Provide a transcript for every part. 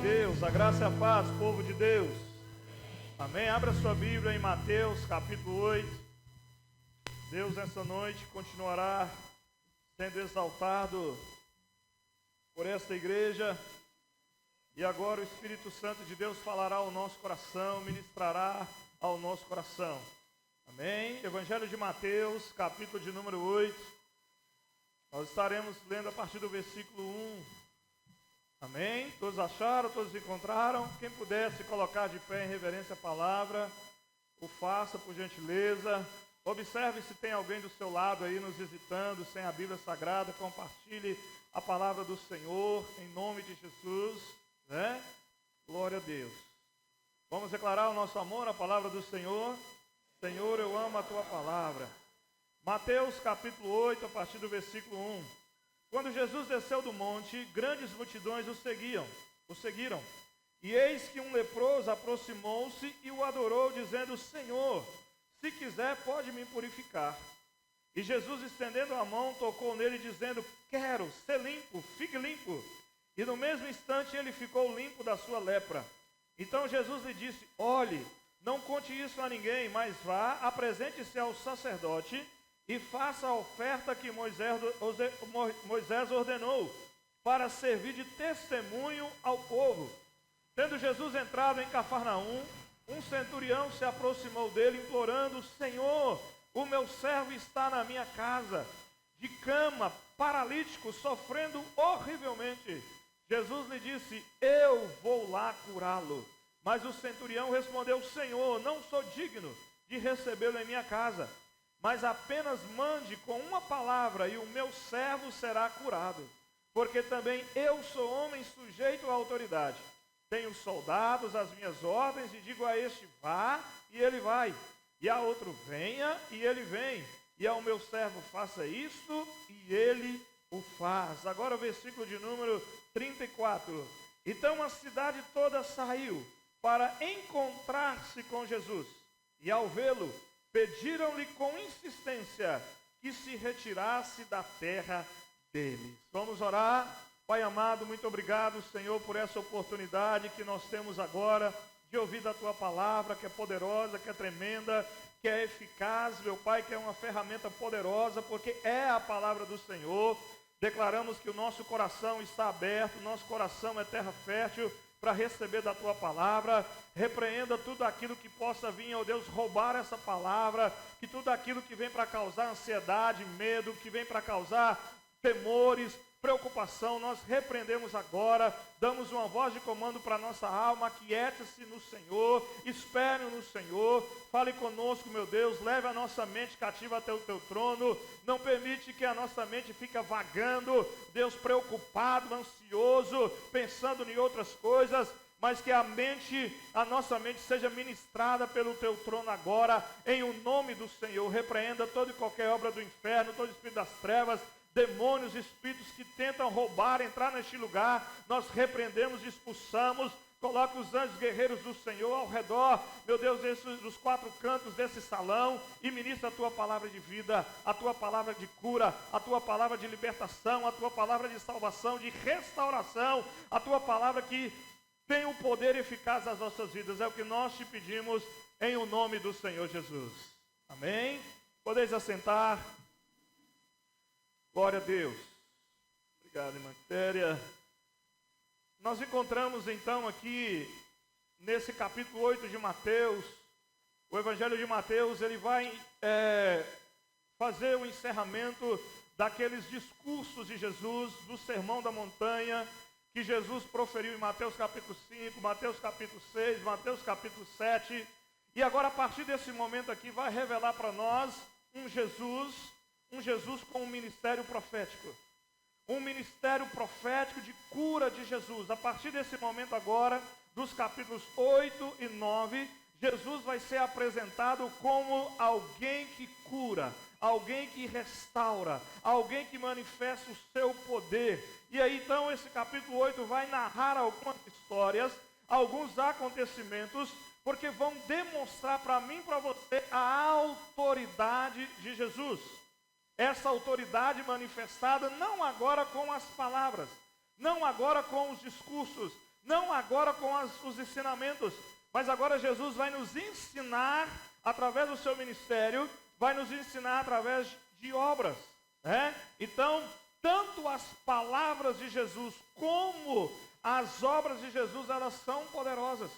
Deus, a graça e a paz, povo de Deus. Amém. Abra sua Bíblia em Mateus capítulo 8. Deus nessa noite continuará sendo exaltado por esta igreja. E agora o Espírito Santo de Deus falará ao nosso coração, ministrará ao nosso coração. Amém. Evangelho de Mateus, capítulo de número 8. Nós estaremos lendo a partir do versículo 1. Amém? Todos acharam? Todos encontraram? Quem pudesse colocar de pé em reverência à palavra, o faça por gentileza. Observe se tem alguém do seu lado aí nos visitando, sem a Bíblia Sagrada. Compartilhe a palavra do Senhor, em nome de Jesus, né? Glória a Deus. Vamos declarar o nosso amor à palavra do Senhor. Senhor, eu amo a tua palavra. Mateus capítulo 8, a partir do versículo 1. Quando Jesus desceu do monte, grandes multidões o seguiram. E eis que um leproso aproximou-se e o adorou, dizendo: Senhor, se quiser, pode me purificar. E Jesus, estendendo a mão, tocou nele, dizendo: quero ser limpo, fique limpo. E no mesmo instante ele ficou limpo da sua lepra. Então Jesus lhe disse: olhe, não conte isso a ninguém, mas vá, apresente-se ao sacerdote e faça a oferta que Moisés ordenou, para servir de testemunho ao povo. Tendo Jesus entrado em Cafarnaum, um centurião se aproximou dele, implorando: Senhor, o meu servo está na minha casa, de cama, paralítico, sofrendo horrivelmente. Jesus lhe disse: eu vou lá curá-lo. Mas o centurião respondeu: Senhor, não sou digno de recebê-lo em minha casa, mas apenas mande com uma palavra e o meu servo será curado. Porque também eu sou homem sujeito à autoridade. Tenho soldados às minhas ordens e digo a este: vá, e ele vai. E a outro: venha, e ele vem. E ao meu servo: faça isto, e ele o faz. Agora o versículo de número 34. Então a cidade toda saiu para encontrar-se com Jesus. E ao vê-lo, pediram-lhe com insistência que se retirasse da terra deles. Vamos orar. Pai amado, muito obrigado, Senhor, por essa oportunidade que nós temos agora de ouvir da tua palavra, que é poderosa, que é tremenda, que é eficaz, meu Pai, que é uma ferramenta poderosa, porque é a palavra do Senhor. Declaramos que o nosso coração está aberto, nosso coração é terra fértil para receber da tua palavra. Repreenda tudo aquilo que possa vir, ó Deus, roubar essa palavra, que tudo aquilo que vem para causar ansiedade, medo, que vem para causar temores, preocupação, nós repreendemos agora, damos uma voz de comando para a nossa alma: aquiete-se no Senhor, espere no Senhor, fale conosco, meu Deus, leve a nossa mente cativa até o teu trono, não permite que a nossa mente fique vagando, Deus, preocupado, ansioso, pensando em outras coisas, mas que a nossa mente seja ministrada pelo teu trono agora, em o nome do Senhor. Repreenda toda e qualquer obra do inferno, todo espírito das trevas, demônios, espíritos que tentam roubar, entrar neste lugar, nós repreendemos e expulsamos. Coloque os anjos guerreiros do Senhor ao redor, meu Deus, dos quatro cantos desse salão, e ministra a tua palavra de vida, a tua palavra de cura, a tua palavra de libertação, a tua palavra de salvação, de restauração, a tua palavra que tem o poder eficaz nas nossas vidas. É o que nós te pedimos em o nome do Senhor Jesus. Amém? Podeis assentar. Glória a Deus. Obrigado, irmã Quitéria. Nós encontramos então aqui, nesse capítulo 8 de Mateus, o Evangelho de Mateus, ele vai fazer o encerramento daqueles discursos de Jesus, do Sermão da Montanha, que Jesus proferiu em Mateus capítulo 5, Mateus capítulo 6, Mateus capítulo 7. E agora, a partir desse momento aqui, vai revelar para nós um Jesus com um ministério profético. Um ministério profético de cura de Jesus. A partir desse momento agora, dos capítulos 8 e 9, Jesus vai ser apresentado como alguém que cura, alguém que restaura, alguém que manifesta o seu poder. E aí então esse capítulo 8 vai narrar algumas histórias, alguns acontecimentos, porque vão demonstrar para mim e para você a autoridade de Jesus. Essa autoridade manifestada não agora com as palavras, não agora com os discursos, não agora com os ensinamentos, mas agora Jesus vai nos ensinar através do seu ministério, vai nos ensinar através de obras, né? Então, tanto as palavras de Jesus como as obras de Jesus, elas são poderosas.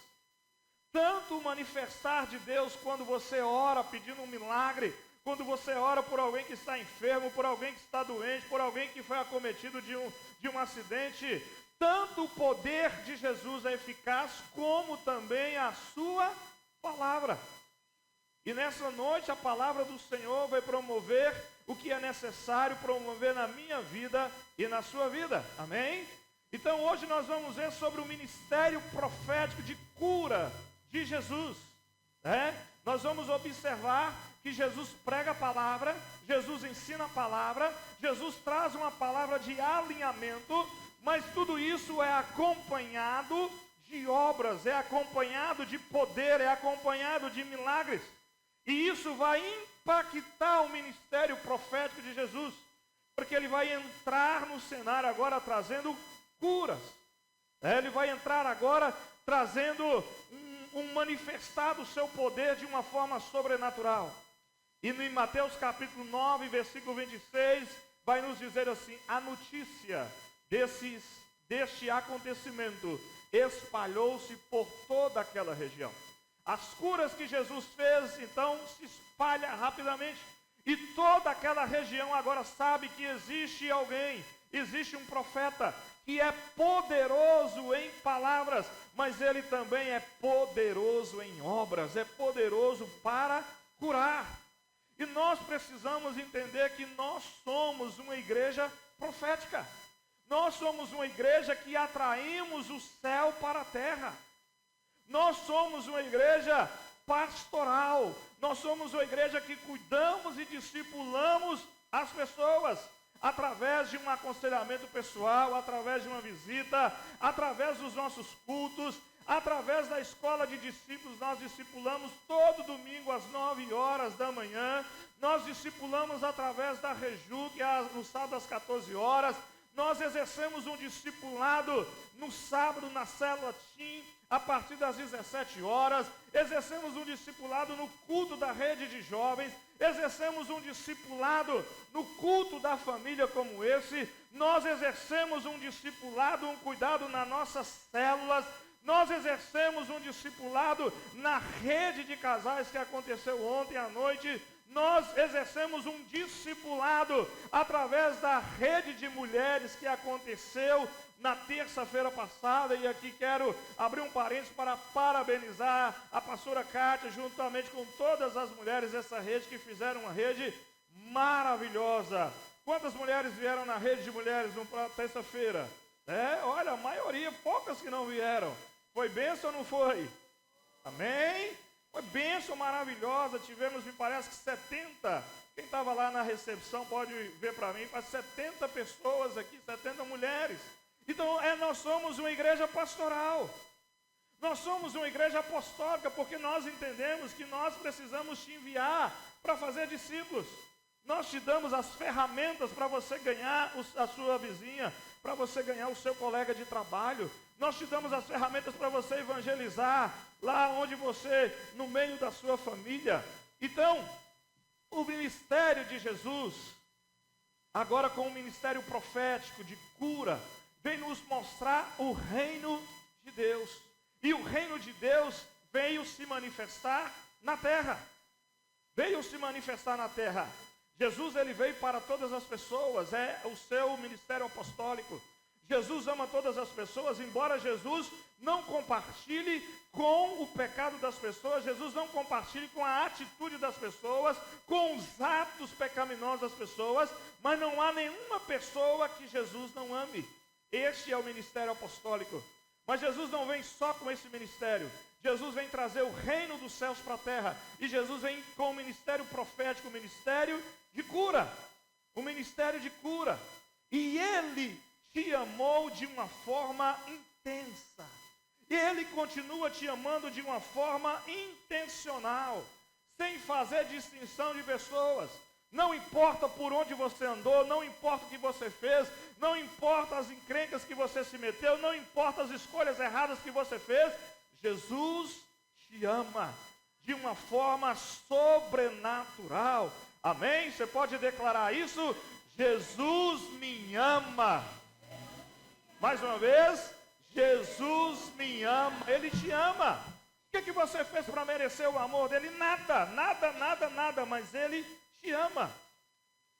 Tanto o manifestar de Deus quando você ora pedindo um milagre, quando você ora por alguém que está enfermo, por alguém que está doente, por alguém que foi acometido de um acidente, tanto o poder de Jesus é eficaz, como também a sua palavra. E nessa noite a palavra do Senhor vai promover o que é necessário promover na minha vida e na sua vida. Amém? Então hoje nós vamos ver sobre o ministério profético de cura de Jesus. Nós vamos observar que Jesus prega a palavra, Jesus ensina a palavra, Jesus traz uma palavra de alinhamento, mas tudo isso é acompanhado de obras, é acompanhado de poder, é acompanhado de milagres. E isso vai impactar o ministério profético de Jesus, porque ele vai entrar no cenário agora trazendo curas. Ele vai entrar agora trazendo um manifestar do seu poder de uma forma sobrenatural. E em Mateus capítulo 9, versículo 26, vai nos dizer assim: a notícia deste acontecimento espalhou-se por toda aquela região. As curas que Jesus fez, então, se espalha rapidamente. E toda aquela região agora sabe que existe alguém, existe um profeta, que é poderoso em palavras, mas ele também é poderoso em obras, é poderoso para curar. E nós precisamos entender que nós somos uma igreja profética. Nós somos uma igreja que atraímos o céu para a terra. Nós somos uma igreja pastoral. Nós somos uma igreja que cuidamos e discipulamos as pessoas através de um aconselhamento pessoal, através de uma visita, através dos nossos cultos, através da escola de discípulos. Nós discipulamos todo domingo às 9 horas da manhã. Nós discipulamos através da Reju, que é no sábado às 14 horas. Nós exercemos um discipulado no sábado na célula TIM, a partir das 17 horas. Exercemos um discipulado no culto da rede de jovens. Exercemos um discipulado no culto da família como esse. Nós exercemos um discipulado, um cuidado nas nossas células. Nós exercemos um discipulado na rede de casais que aconteceu ontem à noite. Nós exercemos um discipulado através da rede de mulheres que aconteceu na terça-feira passada. E aqui quero abrir um parênteses para parabenizar a pastora Kátia, juntamente com todas as mulheres dessa rede, que fizeram uma rede maravilhosa. Quantas mulheres vieram na rede de mulheres na terça-feira? Olha, a maioria, poucas que não vieram. Foi bênção ou não foi? Amém? Foi bênção maravilhosa. Tivemos, me parece que 70. Quem estava lá na recepção pode ver para mim. 70 pessoas aqui, 70 mulheres. Então, nós somos uma igreja pastoral. Nós somos uma igreja apostólica, porque nós entendemos que nós precisamos te enviar para fazer discípulos. Nós te damos as ferramentas para você ganhar a sua vizinha, para você ganhar o seu colega de trabalho. Nós te damos as ferramentas para você evangelizar lá onde você, no meio da sua família. Então, o ministério de Jesus, agora com o ministério profético de cura, vem nos mostrar o reino de Deus. E o reino de Deus veio se manifestar na terra. Veio se manifestar na terra. Jesus, ele veio para todas as pessoas, é o seu ministério apostólico. Jesus ama todas as pessoas, embora Jesus não compartilhe com o pecado das pessoas, Jesus não compartilhe com a atitude das pessoas, com os atos pecaminosos das pessoas, mas não há nenhuma pessoa que Jesus não ame. Este é o ministério apostólico. Mas Jesus não vem só com esse ministério. Jesus vem trazer o reino dos céus para a terra. E Jesus vem com o ministério profético, o ministério de cura. O ministério de cura. E ele te amou de uma forma intensa. E ele continua te amando de uma forma intencional, sem fazer distinção de pessoas. Não importa por onde você andou, não importa o que você fez, não importa as encrencas que você se meteu, não importa as escolhas erradas que você fez, Jesus te ama de uma forma sobrenatural. Amém? Você pode declarar isso? Jesus me ama. Mais uma vez, Jesus me ama. Ele te ama. O que você fez para merecer o amor dele? Nada, nada, nada, nada. Mas ele te ama.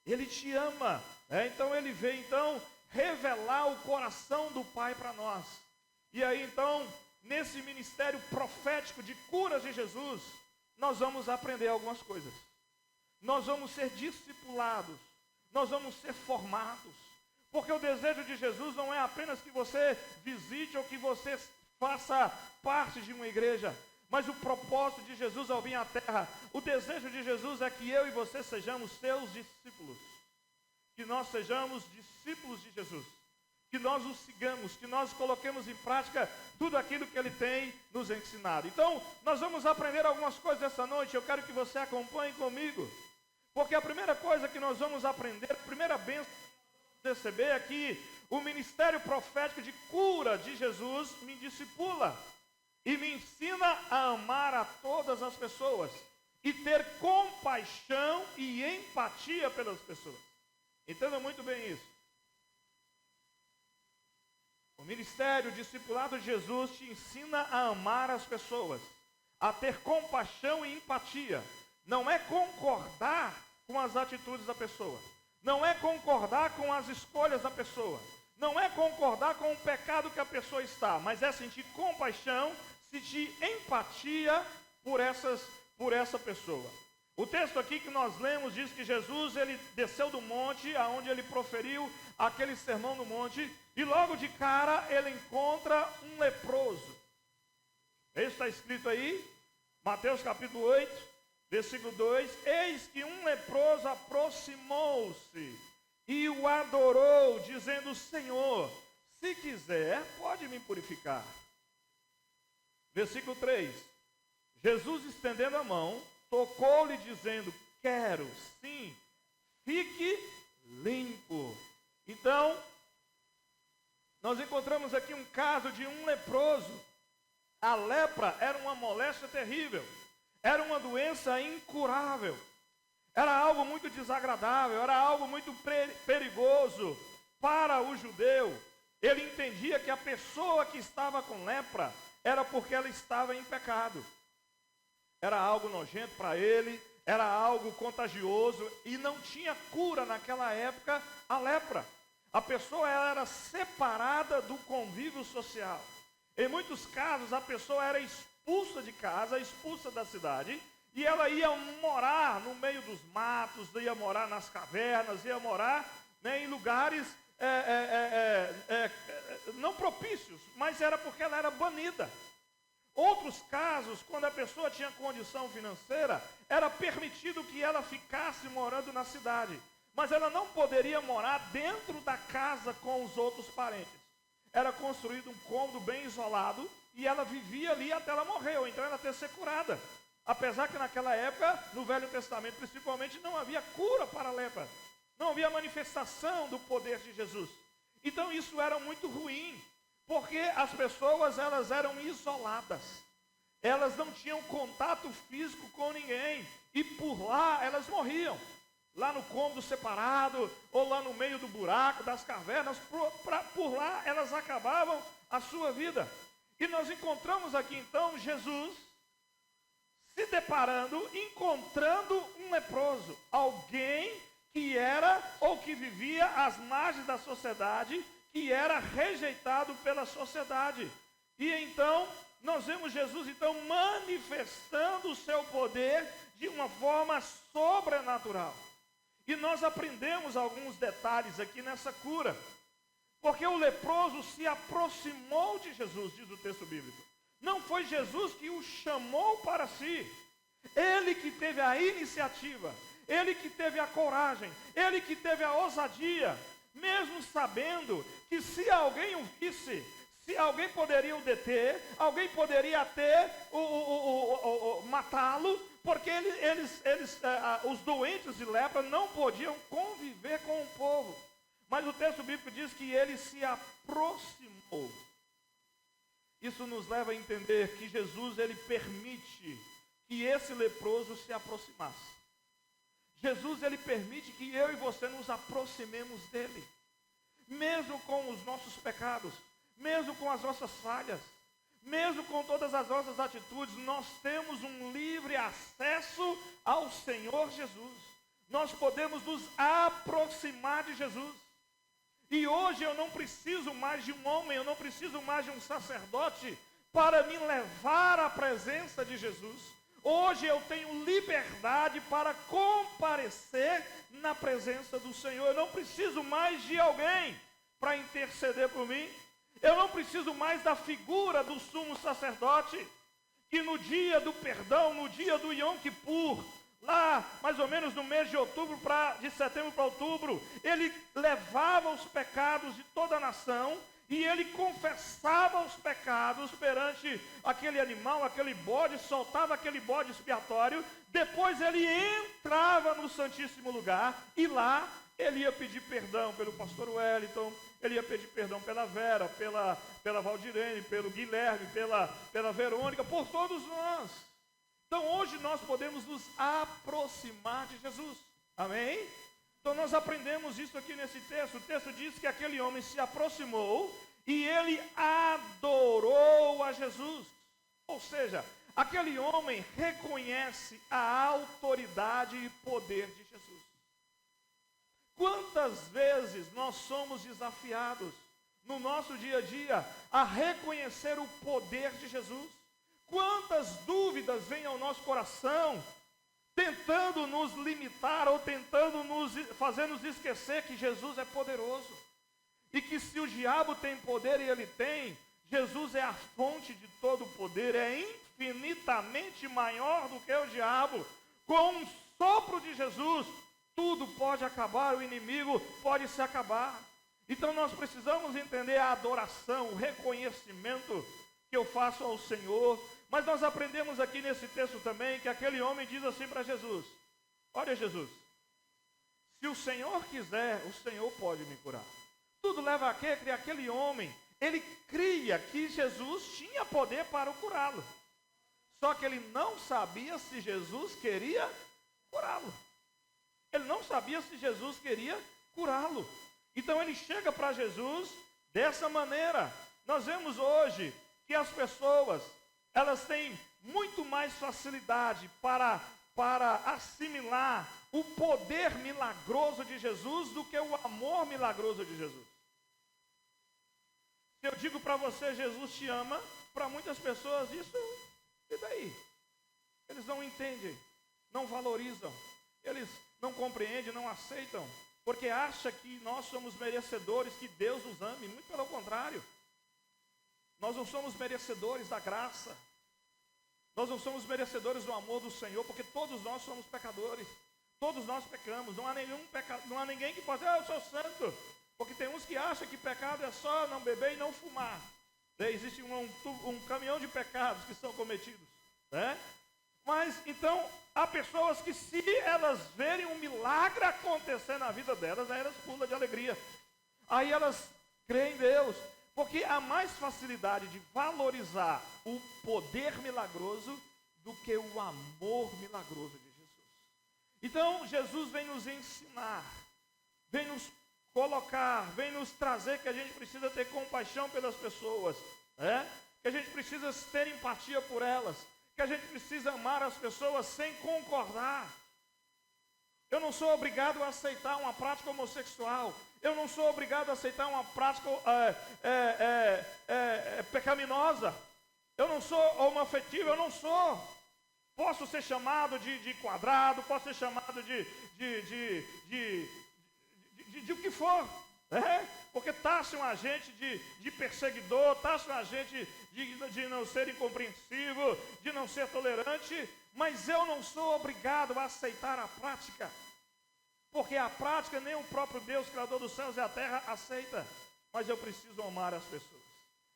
Ele te ama. Então ele veio revelar o coração do Pai para nós. E aí então, nesse ministério profético de curas de Jesus, nós vamos aprender algumas coisas. Nós vamos ser discipulados. Nós vamos ser formados. Porque o desejo de Jesus não é apenas que você visite ou que você faça parte de uma igreja. Mas o propósito de Jesus ao vir à terra, o desejo de Jesus é que eu e você sejamos seus discípulos. Que nós sejamos discípulos de Jesus. Que nós o sigamos, que nós coloquemos em prática tudo aquilo que ele tem nos ensinado. Então, nós vamos aprender algumas coisas essa noite. Eu quero que você acompanhe comigo. Porque a primeira coisa que nós vamos aprender, a primeira bênção que vamos receber é que o ministério profético de cura de Jesus me discipula e me ensina a amar a todas as pessoas e ter compaixão e empatia pelas pessoas. Entenda muito bem isso. O ministério discipulado de Jesus te ensina a amar as pessoas, a ter compaixão e empatia. Não é concordar com as atitudes da pessoa. Não é concordar com as escolhas da pessoa. Não é concordar com o pecado que a pessoa está, mas é sentir compaixão, sentir empatia por essa pessoa. O texto aqui que nós lemos diz que Jesus, ele desceu do monte, aonde ele proferiu aquele sermão no monte, e logo de cara ele encontra um leproso. Isso está escrito aí, Mateus capítulo 8, versículo 2, eis que um leproso aproximou-se e o adorou, dizendo, Senhor, se quiser, pode me purificar. Versículo 3, Jesus estendendo a mão, tocou-lhe dizendo, quero, sim, fique limpo. Então, nós encontramos aqui um caso de um leproso. A lepra era uma moléstia terrível. Era uma doença incurável. Era algo muito desagradável, era algo muito perigoso para o judeu. Ele entendia que a pessoa que estava com lepra era porque ela estava em pecado. Era algo nojento para ele, era algo contagioso e não tinha cura naquela época a lepra. A pessoa era separada do convívio social. Em muitos casos a pessoa era expulsa de casa, expulsa da cidade, e ela ia morar no meio dos matos, ia morar nas cavernas, ia morar em lugares não propícios, mas era porque ela era banida. Outros casos, quando a pessoa tinha condição financeira, era permitido que ela ficasse morando na cidade, mas ela não poderia morar dentro da casa com os outros parentes. Era construído um cômodo bem isolado, e ela vivia ali até ela morrer, ou então ela ter ser curada. Apesar que naquela época, no Velho Testamento principalmente, não havia cura para a lepra. Não havia manifestação do poder de Jesus. Então isso era muito ruim, porque as pessoas elas eram isoladas. Elas não tinham contato físico com ninguém. E por lá elas morriam. Lá no cômodo separado, ou lá no meio do buraco, das cavernas, por lá elas acabavam a sua vida. E nós encontramos aqui então Jesus se deparando, encontrando um leproso, alguém que era ou que vivia às margens da sociedade, que era rejeitado pela sociedade. E então nós vemos Jesus então manifestando o seu poder de uma forma sobrenatural. E nós aprendemos alguns detalhes aqui nessa cura. Porque o leproso se aproximou de Jesus, diz o texto bíblico. Não foi Jesus que o chamou para si. Ele que teve a iniciativa, ele que teve a coragem, ele que teve a ousadia, mesmo sabendo que se alguém o visse, se alguém poderia o deter, alguém poderia até matá-lo, porque os doentes de lepra não podiam conviver com o povo. Mas o texto bíblico diz que ele se aproximou. Isso nos leva a entender que Jesus, ele permite que esse leproso se aproximasse. Jesus, ele permite que eu e você nos aproximemos dele. Mesmo com os nossos pecados, mesmo com as nossas falhas, mesmo com todas as nossas atitudes, nós temos um livre acesso ao Senhor Jesus. Nós podemos nos aproximar de Jesus. E hoje eu não preciso mais de um homem, eu não preciso mais de um sacerdote para me levar à presença de Jesus. Hoje eu tenho liberdade para comparecer na presença do Senhor. Eu não preciso mais de alguém para interceder por mim. Eu não preciso mais da figura do sumo sacerdote, que no dia do perdão, no dia do Yom Kippur, lá mais ou menos no mês de setembro para outubro, ele levava os pecados de toda a nação, e ele confessava os pecados perante aquele animal, aquele bode, soltava aquele bode expiatório. Depois ele entrava no Santíssimo Lugar e lá ele ia pedir perdão pelo pastor Wellington, ele ia pedir perdão pela Vera, pela Valdirene, pelo Guilherme, pela Verônica, por todos nós. Então hoje nós podemos nos aproximar de Jesus. Amém? Então nós aprendemos isso aqui nesse texto. O texto diz que aquele homem se aproximou e ele adorou a Jesus. Ou seja, aquele homem reconhece a autoridade e poder de Jesus. Quantas vezes nós somos desafiados no nosso dia a dia a reconhecer o poder de Jesus? Quantas dúvidas vêm ao nosso coração, tentando nos limitar ou tentando fazer nos esquecer que Jesus é poderoso. E que se o diabo tem poder, e ele tem, Jesus é a fonte de todo poder, é infinitamente maior do que o diabo. Com um sopro de Jesus, tudo pode acabar, o inimigo pode se acabar. Então nós precisamos entender a adoração, o reconhecimento que eu faço ao Senhor. Mas nós aprendemos aqui nesse texto também que aquele homem diz assim para Jesus: olha, Jesus, se o Senhor quiser, o Senhor pode me curar. Tudo leva a quê? Que aquele homem, ele cria que Jesus tinha poder para o curá-lo. Só que ele não sabia se Jesus queria curá-lo. Ele não sabia se Jesus queria curá-lo. Então ele chega para Jesus dessa maneira. Nós vemos hoje que as pessoas, elas têm muito mais facilidade para assimilar o poder milagroso de Jesus do que o amor milagroso de Jesus. Se eu digo para você, Jesus te ama, para muitas pessoas isso, e daí? Eles não entendem, não valorizam, eles não compreendem, não aceitam, porque acham que nós somos merecedores, que Deus nos ame. Muito pelo contrário. Nós não somos merecedores da graça. Nós não somos merecedores do amor do Senhor, porque todos nós somos pecadores. Todos nós pecamos. Não há ninguém que possa dizer, eu sou santo. Porque tem uns que acham que pecado é só não beber e não fumar. Existe um caminhão de pecados que são cometidos. Né? Mas, então, há pessoas que se elas verem um milagre acontecer na vida delas, aí elas pulam de alegria. Aí elas creem em Deus. Porque há mais facilidade de valorizar o poder milagroso do que o amor milagroso de Jesus. Então, Jesus vem nos ensinar, vem nos colocar, vem nos trazer que a gente precisa ter compaixão pelas pessoas, né? Que a gente precisa ter empatia por elas, que a gente precisa amar as pessoas sem concordar. Eu não sou obrigado a aceitar uma prática homossexual. Eu não sou obrigado a aceitar uma prática pecaminosa. Eu não sou homoafetivo, eu não sou. Posso ser chamado de quadrado, posso ser chamado de o que for. Porque taxam a gente de perseguidor, taxam a gente de não ser incompreensivo, de não ser tolerante. Mas eu não sou obrigado a aceitar a prática. Porque a prática nem o próprio Deus, Criador dos céus e a terra, aceita. Mas eu preciso amar as pessoas.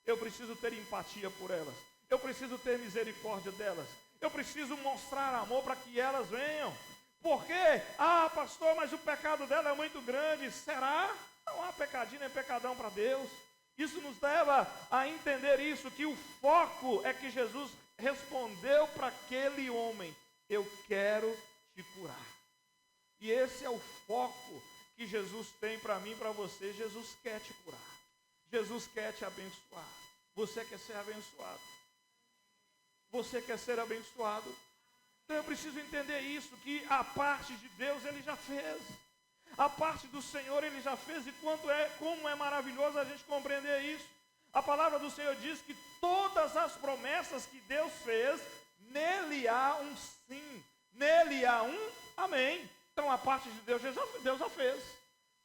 Eu preciso ter empatia por elas. Eu preciso ter misericórdia delas. Eu preciso mostrar amor para que elas venham. Por quê? Ah, pastor, mas o pecado dela é muito grande. Será? Não há pecadinho nem pecadão para Deus. Isso nos leva a entender isso, que o foco é que Jesus respondeu para aquele homem: eu quero te curar. E esse é o foco que Jesus tem para mim e para você. Jesus quer te curar. Jesus quer te abençoar. Você quer ser abençoado. Você quer ser abençoado. Então eu preciso entender isso, que a parte de Deus Ele já fez. A parte do Senhor Ele já fez, e como é maravilhoso a gente compreender isso. A palavra do Senhor diz que todas as promessas que Deus fez, nele há um sim, nele há um amém. Então a parte de Deus já fez.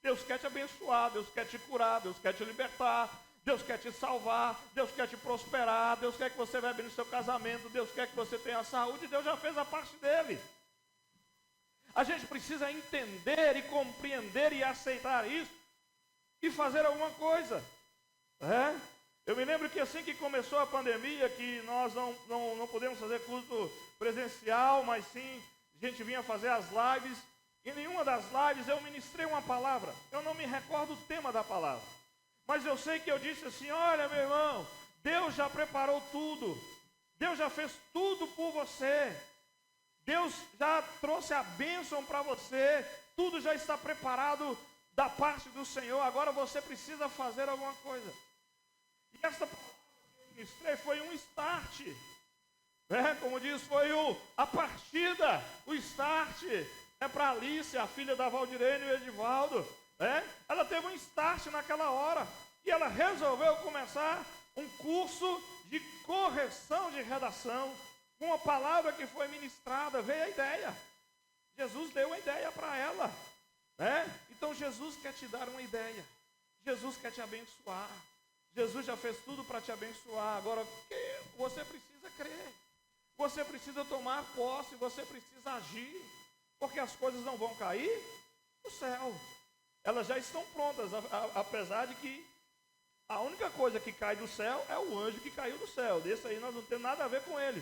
Deus quer te abençoar, Deus quer te curar, Deus quer te libertar, Deus quer te salvar, Deus quer te prosperar, Deus quer que você vá bem no seu casamento, Deus quer que você tenha saúde, Deus já fez a parte dele. A gente precisa entender e compreender e aceitar isso e fazer alguma coisa. Eu me lembro que assim que começou a pandemia, que nós não podemos fazer culto presencial, mas sim a gente vinha fazer as lives. Em nenhuma das lives eu ministrei uma palavra. Eu não me recordo o tema da palavra, mas eu sei que eu disse assim: olha, meu irmão, Deus já preparou tudo. Deus já fez tudo por você. Deus já trouxe a bênção para você. Tudo já está preparado da parte do Senhor. Agora você precisa fazer alguma coisa. E essa palavra que eu ministrei foi um start. Como diz, foi a partida, o start. Para Alice, a filha da Valdirene e o Edivaldo. Ela teve um start naquela hora. E ela resolveu começar um curso de correção de redação. Com a palavra que foi ministrada, veio a ideia. Jesus deu a ideia para ela. Então Jesus quer te dar uma ideia. Jesus quer te abençoar. Jesus já fez tudo para te abençoar. Agora, você precisa crer. Você precisa tomar posse. Você precisa agir. Porque as coisas não vão cair do céu. Elas já estão prontas. Apesar de que a única coisa que cai do céu é o anjo que caiu do céu. Desse aí nós não temos nada a ver com ele.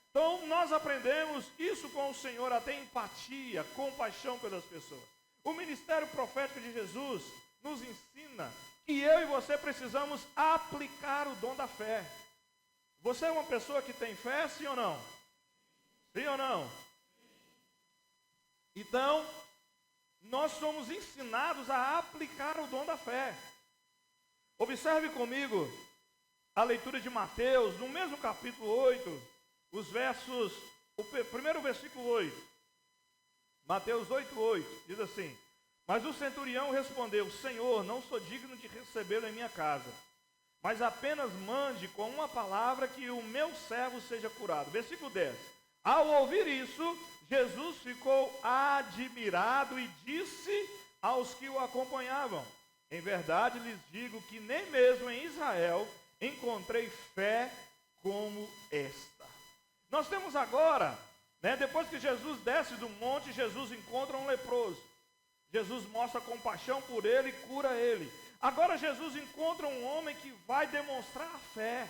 Então nós aprendemos isso com o Senhor, a ter empatia, compaixão pelas pessoas. O ministério profético de Jesus nos ensina que eu e você precisamos aplicar o dom da fé. Você é uma pessoa que tem fé, sim ou não? Sim ou não? Então, nós somos ensinados a aplicar o dom da fé. Observe comigo a leitura de Mateus, no mesmo capítulo 8, o primeiro versículo 8. Mateus 8:8, diz assim: mas o centurião respondeu: Senhor, não sou digno de recebê-lo em minha casa, mas apenas mande com uma palavra que o meu servo seja curado. Versículo 10. Ao ouvir isso, Jesus ficou admirado e disse aos que o acompanhavam: em verdade lhes digo que nem mesmo em Israel encontrei fé como esta. Nós temos agora, depois que Jesus desce do monte, Jesus encontra um leproso. Jesus mostra compaixão por ele e cura ele. Agora Jesus encontra um homem que vai demonstrar a fé.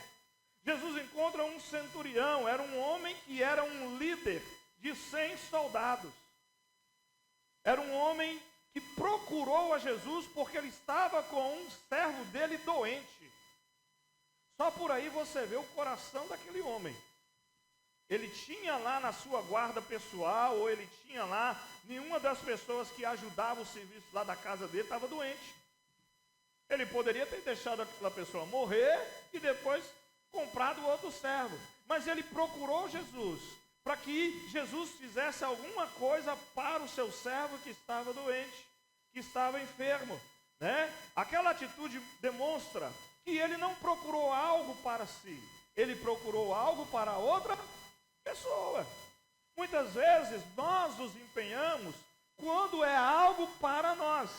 Jesus encontra um centurião, era um homem que era um líder de 100 soldados. Era um homem que procurou a Jesus porque ele estava com um servo dele doente. Só por aí você vê o coração daquele homem. Ele tinha lá na sua guarda pessoal, ou ele tinha lá, nenhuma das pessoas que ajudavam o serviço lá da casa dele estava doente. Ele poderia ter deixado aquela pessoa morrer e depois comprado outro servo. Mas ele procurou Jesus, para que Jesus fizesse alguma coisa para o seu servo que estava doente, que estava enfermo. Aquela atitude demonstra que ele não procurou algo para si, ele procurou algo para outra pessoa. Muitas vezes nós nos empenhamos quando é algo para nós.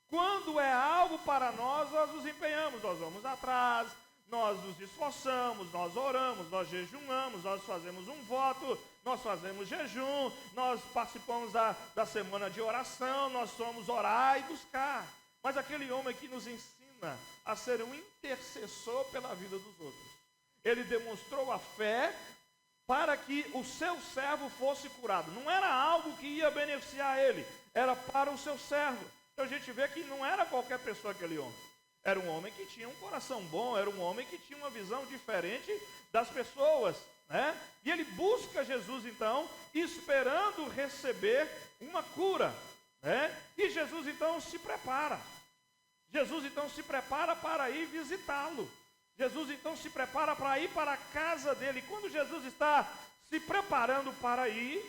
Quando é algo para nós, nós nos empenhamos, nós vamos atrás, nós nos esforçamos, nós oramos, nós jejuamos, nós fazemos um voto, nós fazemos jejum, nós participamos da semana de oração, nós somos orar e buscar. Mas aquele homem que nos ensina a ser um intercessor pela vida dos outros, ele demonstrou a fé para que o seu servo fosse curado. Não era algo que ia beneficiar ele, era para o seu servo. Então a gente vê que não era qualquer pessoa aquele homem. Era um homem que tinha um coração bom, era um homem que tinha uma visão diferente das pessoas, né? E ele busca Jesus então, esperando receber uma cura, né? E Jesus então se prepara. Jesus então se prepara para ir visitá-lo. Jesus então se prepara para ir para a casa dele. Quando Jesus está se preparando para ir,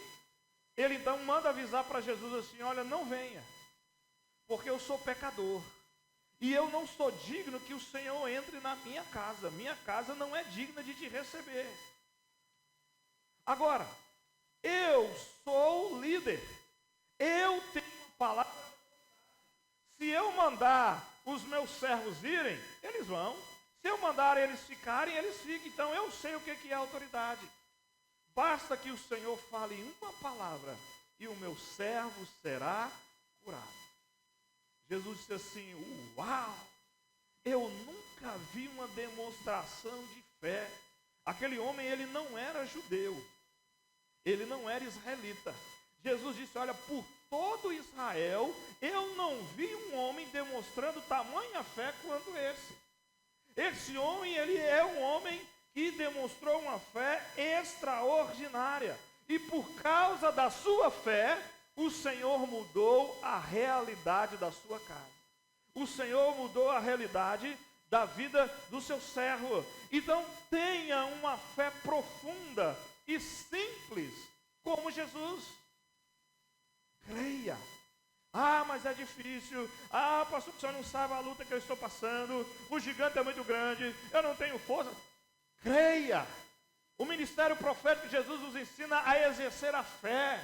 ele então manda avisar para Jesus assim: olha, não venha, porque eu sou pecador. E eu não sou digno que o Senhor entre na minha casa. Minha casa não é digna de te receber. Agora, eu sou líder. Eu tenho palavra. Se eu mandar os meus servos irem, eles vão. Se eu mandar eles ficarem, eles ficam. Então eu sei o que é autoridade. Basta que o Senhor fale uma palavra e o meu servo será curado. Jesus disse assim: uau, eu nunca vi uma demonstração de fé. Aquele homem, ele não era judeu, ele não era israelita. Jesus disse: olha, por todo Israel, eu não vi um homem demonstrando tamanha fé quanto esse. Esse homem, ele é um homem que demonstrou uma fé extraordinária. E por causa da sua fé, o Senhor mudou a realidade da sua casa. O Senhor mudou a realidade da vida do seu servo. Então tenha uma fé profunda e simples como Jesus. Creia. Ah, mas é difícil. Ah, pastor, o senhor não sabe a luta que eu estou passando. O gigante é muito grande. Eu não tenho força. Creia. O ministério profético de Jesus nos ensina a exercer a fé.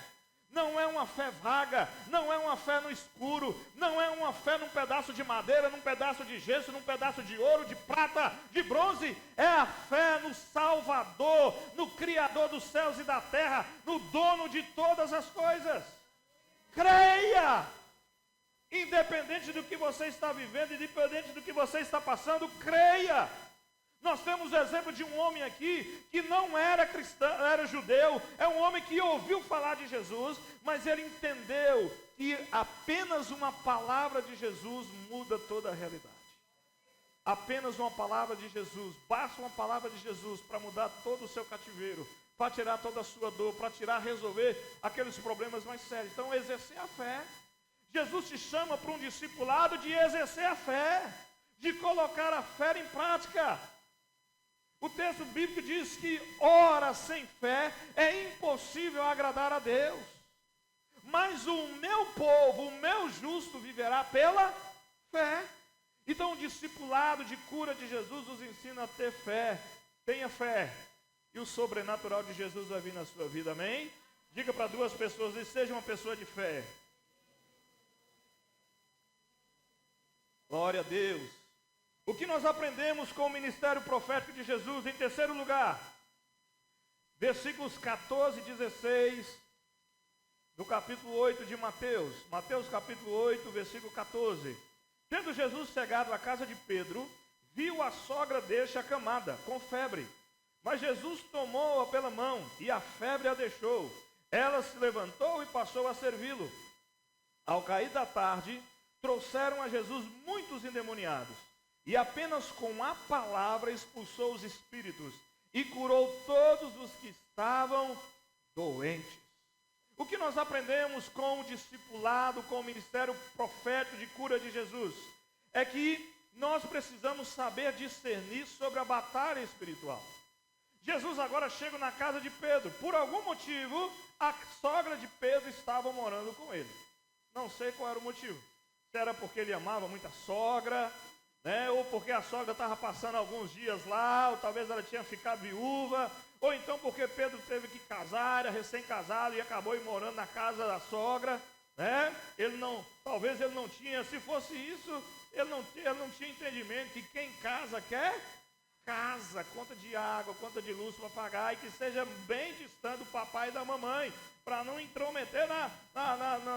Não é uma fé vaga, não é uma fé no escuro, não é uma fé num pedaço de madeira, num pedaço de gesso, num pedaço de ouro, de prata, de bronze. É a fé no Salvador, no Criador dos céus e da terra, no dono de todas as coisas. Creia! Independente do que você está vivendo, independente do que você está passando, creia! Nós temos o exemplo de um homem aqui que não era cristão, era judeu. É um homem que ouviu falar de Jesus, mas ele entendeu que apenas uma palavra de Jesus muda toda a realidade. Apenas uma palavra de Jesus, basta uma palavra de Jesus para mudar todo o seu cativeiro, para tirar toda a sua dor, para resolver aqueles problemas mais sérios. Então, exercer a fé. Jesus te chama para um discipulado de exercer a fé, de colocar a fé em prática. O texto bíblico diz que, ora, sem fé é impossível agradar a Deus. Mas o meu povo, o meu justo, viverá pela fé. Então, o discipulado de cura de Jesus nos ensina a ter fé. Tenha fé. E o sobrenatural de Jesus vai vir na sua vida, amém? Diga para duas pessoas, e seja uma pessoa de fé. Glória a Deus. O que nós aprendemos com o ministério profético de Jesus? Em terceiro lugar, versículos 14 e 16 do capítulo 8 de Mateus. Mateus capítulo 8, versículo 14. Tendo Jesus chegado à casa de Pedro, viu a sogra deste acamada, com febre. Mas Jesus tomou-a pela mão e a febre a deixou. Ela se levantou e passou a servi-lo. Ao cair da tarde, trouxeram a Jesus muitos endemoniados. E apenas com a palavra expulsou os espíritos e curou todos os que estavam doentes. O que nós aprendemos com o discipulado, com o ministério profético de cura de Jesus? É que nós precisamos saber discernir sobre a batalha espiritual. Jesus agora chega na casa de Pedro. Por algum motivo, a sogra de Pedro estava morando com ele. Não sei qual era o motivo. Se era porque ele amava muito a sogra, né? Ou porque a sogra estava passando alguns dias lá, ou talvez ela tinha ficado viúva, ou então porque Pedro teve que casar, era recém-casado e acabou ir morando na casa da sogra, né? Talvez ele não tinha, se fosse isso, ele não tinha entendimento que quem casa quer casa, conta de água, conta de luz para pagar, e que seja bem distante do papai e da mamãe, para não intrometer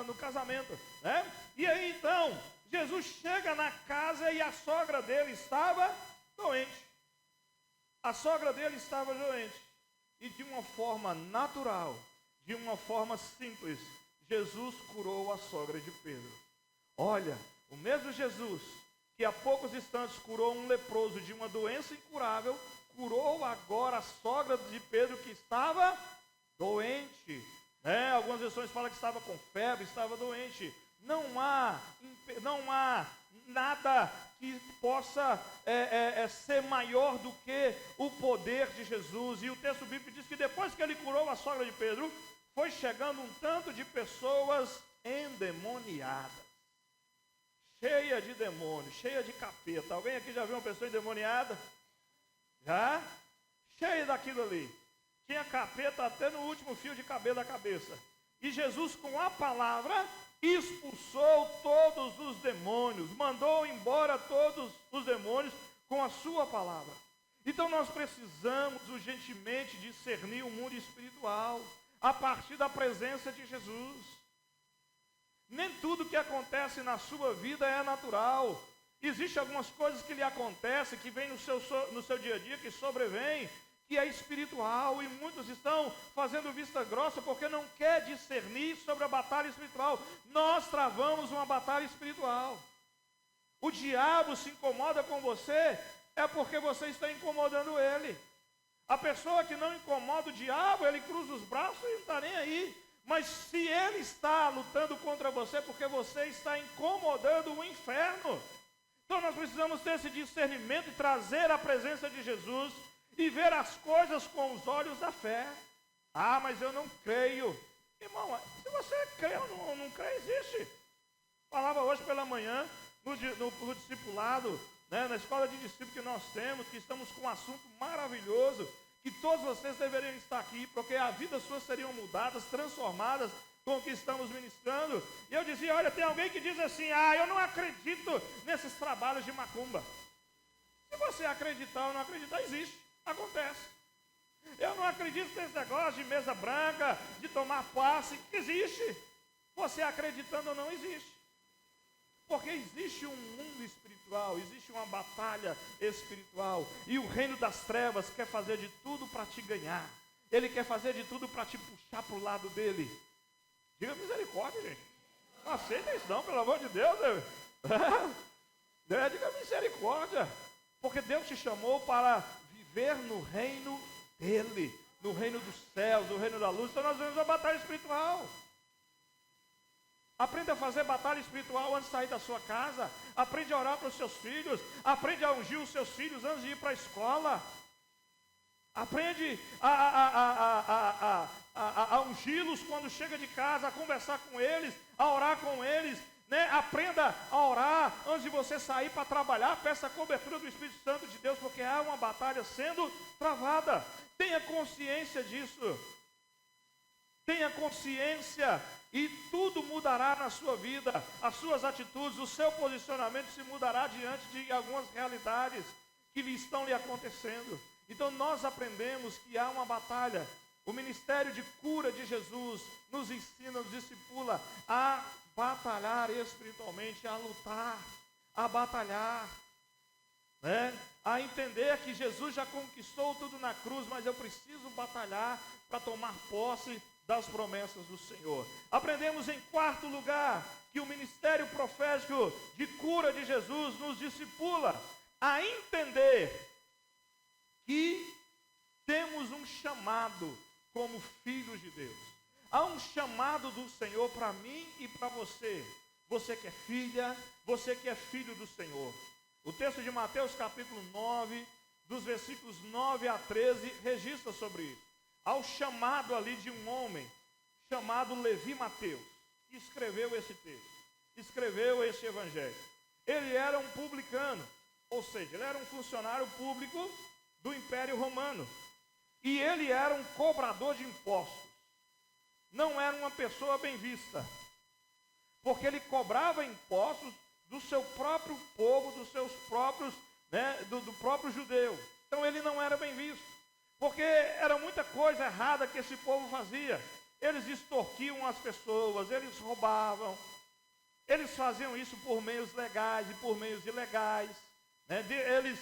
no casamento, né? E aí então, Jesus chega na casa e a sogra dele estava doente. A sogra dele estava doente. E de uma forma natural, de uma forma simples, Jesus curou a sogra de Pedro. Olha, o mesmo Jesus que há poucos instantes curou um leproso de uma doença incurável, curou agora a sogra de Pedro que estava doente. Algumas versões falam que estava com febre, estava doente. Não há nada que possa ser maior do que o poder de Jesus. E o texto bíblico diz que depois que ele curou a sogra de Pedro, foi chegando um tanto de pessoas endemoniadas, cheia de demônios, cheia de capeta. Alguém aqui já viu uma pessoa endemoniada? Já? Cheia daquilo ali. Tinha capeta até no último fio de cabelo da cabeça. E Jesus, com a palavra, expulsou todos os demônios, mandou embora todos os demônios com a sua palavra. Então nós precisamos urgentemente discernir o mundo espiritual a partir da presença de Jesus. Nem tudo que acontece na sua vida é natural. Existem algumas coisas que lhe acontecem, que vêm no seu dia a dia, que sobrevêm, que é espiritual, e muitos estão fazendo vista grossa porque não quer discernir sobre a batalha espiritual. Nós travamos uma batalha espiritual. O diabo se incomoda com você, é porque você está incomodando ele. A pessoa que não incomoda o diabo, ele cruza os braços e não está nem aí. Mas se ele está lutando contra você, porque você está incomodando o inferno. Então nós precisamos ter esse discernimento e trazer a presença de Jesus e ver as coisas com os olhos da fé. Ah, mas eu não creio. Irmão, se você crê ou não crê, existe. Falava hoje pela manhã, no discipulado, na escola de discípulos que nós temos, que estamos com um assunto maravilhoso, que todos vocês deveriam estar aqui, porque a vida sua seriam mudadas, transformadas com o que estamos ministrando. E eu dizia, olha, tem alguém que diz assim, eu não acredito nesses trabalhos de macumba. Se você acreditar ou não acreditar, existe, acontece. Eu não acredito nesse negócio de mesa branca, de tomar passe, existe. Você acreditando ou não, existe. Porque existe um mundo espiritual, existe uma batalha espiritual. E o reino das trevas quer fazer de tudo para te ganhar. Ele quer fazer de tudo para te puxar para o lado dele. Diga misericórdia, gente. Não aceita isso não, pelo amor de Deus. Diga misericórdia. Porque Deus te chamou para viver no reino dele. No reino dos céus, no reino da luz. Então nós vemos a batalha espiritual. Aprenda a fazer batalha espiritual antes de sair da sua casa. Aprende a orar para os seus filhos. Aprende a ungir os seus filhos antes de ir para a escola. Aprende a ungí-los quando chega de casa, a conversar com eles, a orar com eles. Aprenda a orar antes de você sair para trabalhar. Peça a cobertura do Espírito Santo de Deus, porque há uma batalha sendo travada. Tenha consciência disso. Tenha consciência e tudo mudará na sua vida. As suas atitudes, o seu posicionamento se mudará diante de algumas realidades que estão lhe acontecendo. Então nós aprendemos que há uma batalha. O ministério de cura de Jesus nos ensina, nos discipula a batalhar espiritualmente, a lutar, a batalhar, a entender que Jesus já conquistou tudo na cruz, mas eu preciso batalhar para tomar posse das promessas do Senhor. Aprendemos em quarto lugar que o ministério profético de cura de Jesus nos discipula a entender que temos um chamado como filhos de Deus. Há um chamado do Senhor para mim e para você. Você que é filha, você que é filho do Senhor. O texto de Mateus capítulo 9, dos versículos 9 a 13, registra sobre isso. Há o chamado ali de um homem chamado Levi Mateus, que escreveu esse texto, escreveu esse evangelho. Ele era um publicano, ou seja, ele era um funcionário público do Império Romano. E ele era um cobrador de impostos. Não era uma pessoa bem vista. Porque ele cobrava impostos do seu próprio povo, dos seus próprios, do próprio judeu. Então ele não era bem visto. Porque era muita coisa errada que esse povo fazia. Eles extorquiam as pessoas, eles roubavam. Eles faziam isso por meios legais e por meios ilegais. Eles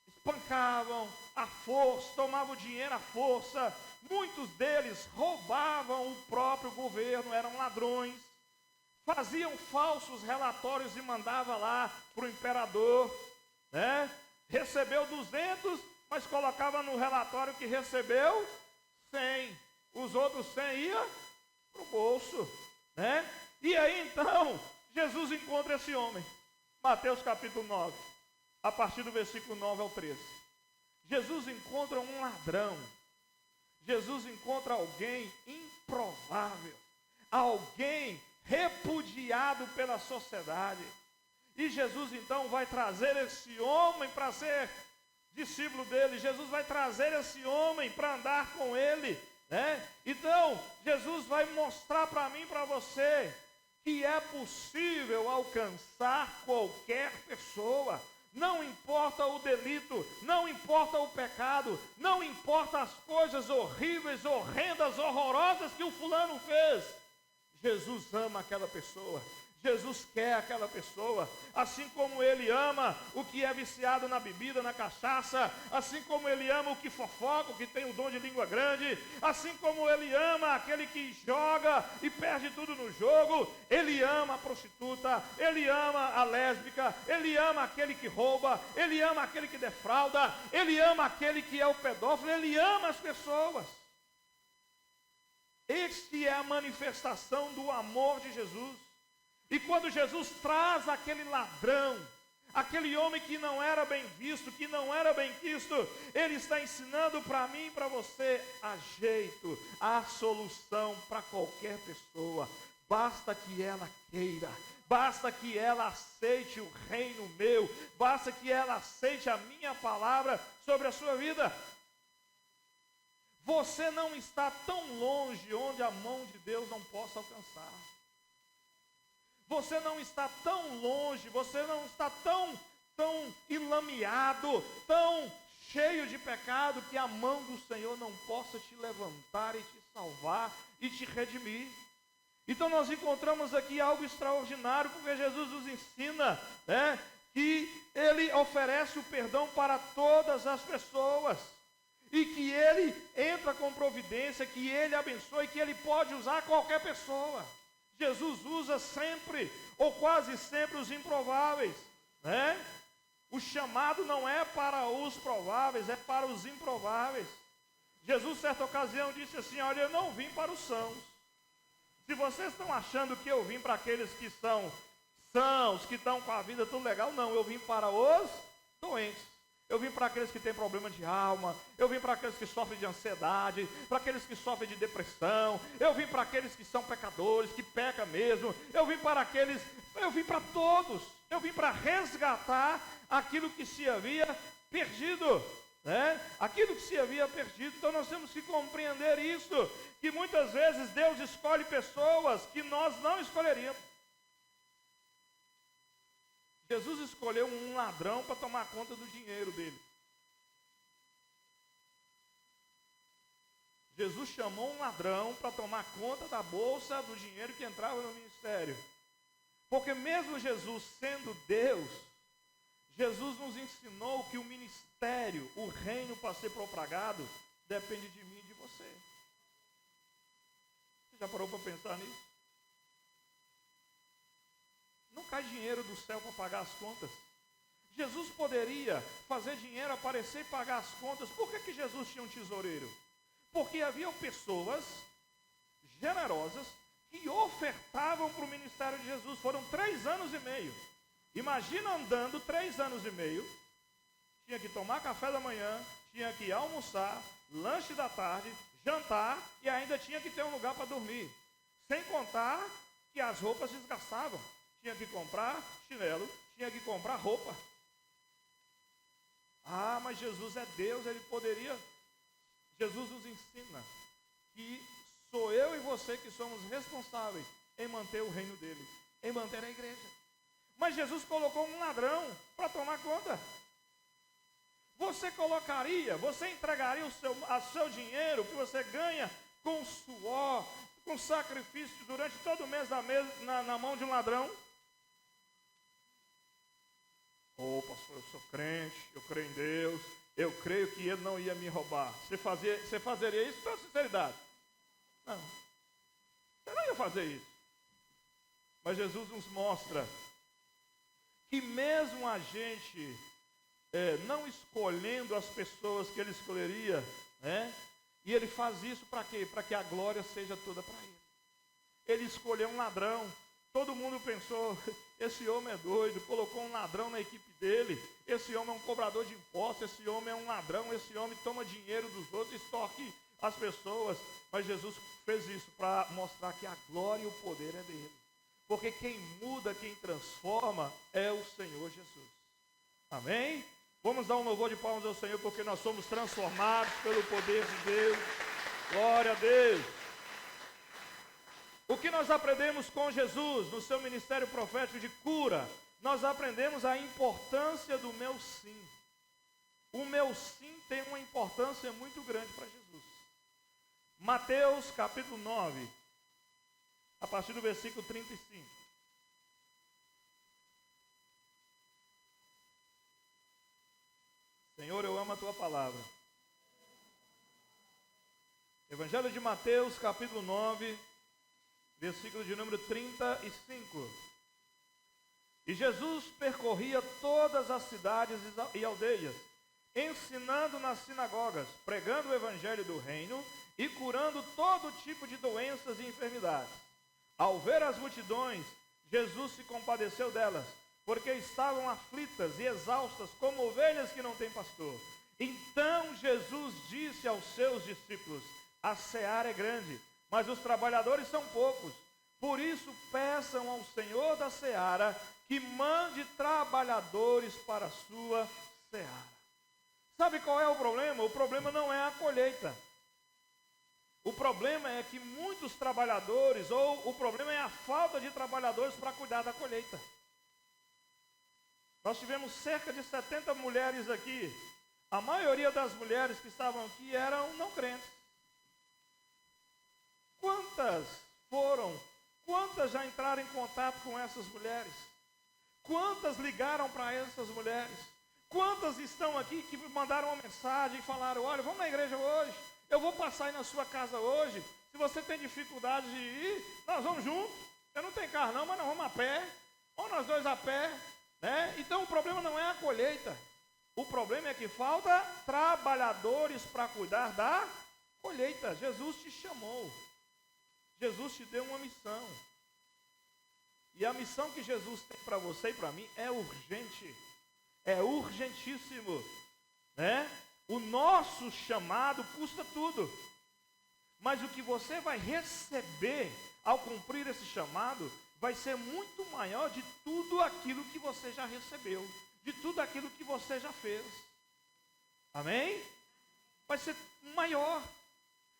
espancavam, à força, tomavam o dinheiro à força. Muitos deles roubavam o próprio governo, eram ladrões. Faziam falsos relatórios e mandavam lá para o imperador, né? Recebeu 200, mas colocava no relatório que recebeu 100. Os outros 100 iam para o bolso, né? E aí então, Jesus encontra esse homem. Mateus capítulo 9, a partir do versículo 9 ao 13. Jesus encontra um ladrão. Jesus encontra alguém improvável. Alguém repudiado pela sociedade. E Jesus então vai trazer esse homem para ser discípulo dele. Jesus vai trazer esse homem para andar com ele, né? Então, Jesus vai mostrar para mim e para você que é possível alcançar qualquer pessoa. Não importa o delito, não importa o pecado, não importa as coisas horríveis, horrendas, horrorosas que o fulano fez. Jesus ama aquela pessoa. Jesus quer aquela pessoa, assim como ele ama o que é viciado na bebida, na cachaça, assim como ele ama o que fofoca, o que tem o dom de língua grande, assim como ele ama aquele que joga e perde tudo no jogo, ele ama a prostituta, ele ama a lésbica, ele ama aquele que rouba, ele ama aquele que defrauda, ele ama aquele que é o pedófilo, ele ama as pessoas. Este é a manifestação do amor de Jesus. E quando Jesus traz aquele ladrão, aquele homem que não era bem visto, que não era bem quisto, ele está ensinando para mim e para você a jeito, a solução para qualquer pessoa. Basta que ela queira, basta que ela aceite o reino meu, basta que ela aceite a minha palavra sobre a sua vida. Você não está tão longe onde a mão de Deus não possa alcançar. Você não está tão longe, você não está tão enlameado, tão cheio de pecado que a mão do Senhor não possa te levantar e te salvar e te redimir. Então nós encontramos aqui algo extraordinário, porque Jesus nos ensina, né, que Ele oferece o perdão para todas as pessoas. E que Ele entra com providência, que Ele abençoa e que Ele pode usar qualquer pessoa. Jesus usa sempre, ou quase sempre, os improváveis, né? O chamado não é para os prováveis, é para os improváveis. Jesus, certa ocasião, disse assim: olha, eu não vim para os sãos. Se vocês estão achando que eu vim para aqueles que são sãos, que estão com a vida tudo legal, não, eu vim para os doentes. Eu vim para aqueles que têm problema de alma, eu vim para aqueles que sofrem de ansiedade, para aqueles que sofrem de depressão, eu vim para aqueles que são pecadores, que pecam mesmo, eu vim para todos, eu vim para resgatar aquilo que se havia perdido, né? Aquilo que se havia perdido. Então nós temos que compreender isso, que muitas vezes Deus escolhe pessoas que nós não escolheríamos. Jesus escolheu um ladrão para tomar conta do dinheiro dele. Jesus chamou um ladrão para tomar conta da bolsa do dinheiro que entrava no ministério. Porque mesmo Jesus sendo Deus, Jesus nos ensinou que o ministério, o reino para ser propagado, depende de mim e de você. Você já parou para pensar nisso? Não cai dinheiro do céu para pagar as contas. Jesus poderia fazer dinheiro aparecer e pagar as contas. Por que Jesus tinha um tesoureiro? Porque haviam pessoas generosas que ofertavam para o ministério de Jesus. Foram 3 anos e meio. Imagina andando 3 anos e meio. Tinha que tomar café da manhã, tinha que almoçar, lanche da tarde, jantar e ainda tinha que ter um lugar para dormir. Sem contar que as roupas desgastavam. Tinha que comprar chinelo, tinha que comprar roupa. Ah, mas Jesus é Deus, Ele poderia. Jesus nos ensina que sou eu e você que somos responsáveis em manter o reino dele, em manter a igreja. Mas Jesus colocou um ladrão para tomar conta. Você você entregaria o seu dinheiro que você ganha com suor, com sacrifício durante todo o mês na mão de um ladrão? Pastor, eu sou crente, eu creio em Deus, eu creio que ele não ia me roubar. Você fazeria isso com sinceridade? Não. Você não ia fazer isso. Mas Jesus nos mostra que mesmo a gente não escolhendo as pessoas que ele escolheria, né? E ele faz isso para quê? Para que a glória seja toda para ele. Ele escolheu um ladrão. Todo mundo pensou, esse homem é doido, colocou um ladrão na equipe dele. Esse homem é um cobrador de impostos, esse homem é um ladrão, esse homem toma dinheiro dos outros, extorque as pessoas. Mas Jesus fez isso para mostrar que a glória e o poder é dele. Porque quem muda, quem transforma é o Senhor Jesus. Amém? Vamos dar um louvor de palmas ao Senhor, porque nós somos transformados pelo poder de Deus. Glória a Deus. O que nós aprendemos com Jesus no seu ministério profético de cura? Nós aprendemos a importância do meu sim. O meu sim tem uma importância muito grande para Jesus. Mateus capítulo 9, a partir do versículo 35. Senhor, eu amo a tua palavra. Evangelho de Mateus, capítulo 9, versículo de número 35. E Jesus percorria todas as cidades e aldeias, ensinando nas sinagogas, pregando o evangelho do reino e curando todo tipo de doenças e enfermidades. Ao ver as multidões, Jesus se compadeceu delas, porque estavam aflitas e exaustas como ovelhas que não têm pastor. Então Jesus disse aos seus discípulos: a seara é grande, mas os trabalhadores são poucos. Por isso peçam ao Senhor da seara que mande trabalhadores para a sua seara. Sabe qual é o problema? O problema não é a colheita. O problema é que muitos trabalhadores, ou o problema é a falta de trabalhadores para cuidar da colheita. Nós tivemos cerca de 70 mulheres aqui. A maioria das mulheres que estavam aqui eram não crentes. Quantas já entraram em contato com essas mulheres? Quantas ligaram para essas mulheres? Quantas estão aqui que mandaram uma mensagem e falaram: olha, vamos na igreja hoje, eu vou passar aí na sua casa hoje, se você tem dificuldade de ir, nós vamos juntos. Você não tem carro não, mas nós vamos a pé, ou nós dois a pé, né? Então o problema não é a colheita, o problema é que falta trabalhadores para cuidar da colheita. Jesus te chamou, Jesus te deu uma missão, e a missão que Jesus tem para você e para mim é urgente, é urgentíssimo, né? O nosso chamado custa tudo, mas o que você vai receber ao cumprir esse chamado vai ser muito maior de tudo aquilo que você já recebeu, de tudo aquilo que você já fez. Amém? Vai ser maior.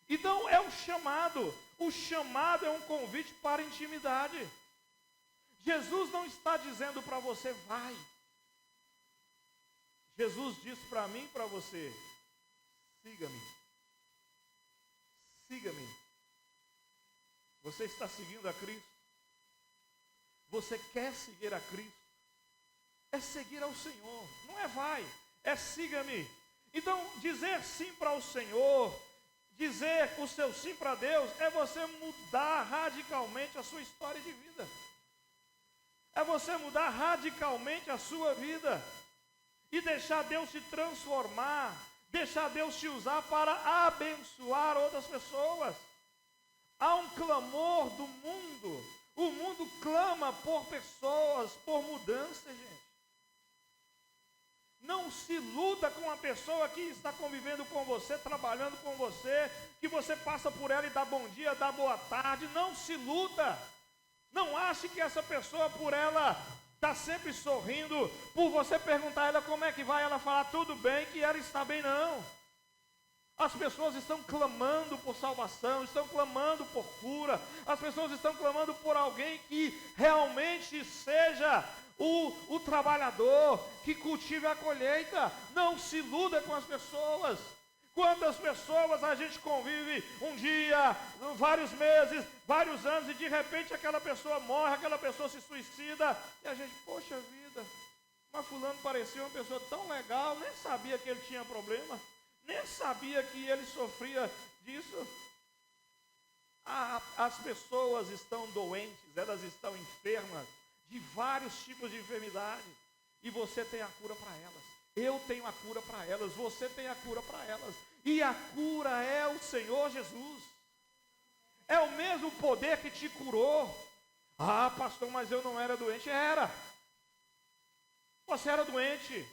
Então é um chamado. O chamado é um convite para intimidade. Jesus não está dizendo para você: vai. Jesus disse para mim e para você: siga-me. Siga-me. Você está seguindo a Cristo? Você quer seguir a Cristo? É seguir ao Senhor. Não é vai, é siga-me. Então dizer sim para o Senhor, dizer o seu sim para Deus, é você mudar radicalmente a sua história de vida. É você mudar radicalmente a sua vida. E deixar Deus te transformar, deixar Deus te usar para abençoar outras pessoas. Há um clamor do mundo, o mundo clama por pessoas, por mudança, gente. Não se iluda com a pessoa que está convivendo com você, trabalhando com você, que você passa por ela e dá bom dia, dá boa tarde. Não se iluda. Não ache que essa pessoa, por ela está sempre sorrindo, por você perguntar a ela como é que vai, ela falar tudo bem, que ela está bem, não. As pessoas estão clamando por salvação, estão clamando por cura, as pessoas estão clamando por alguém que realmente seja o trabalhador, que cultive a colheita. Não se iluda com as pessoas. Quantas pessoas a gente convive um dia, vários meses, vários anos, e de repente aquela pessoa morre, aquela pessoa se suicida, e a gente, poxa vida, Mas fulano parecia uma pessoa tão legal, nem sabia que ele tinha problema, nem sabia que ele sofria disso. As pessoas estão doentes, elas estão enfermas de vários tipos de enfermidade, e você tem a cura para elas. Eu tenho a cura para elas, você tem a cura para elas, e a cura é o Senhor Jesus. É o mesmo poder que te curou. Ah, pastor, mas eu não era doente. Era. Você era doente.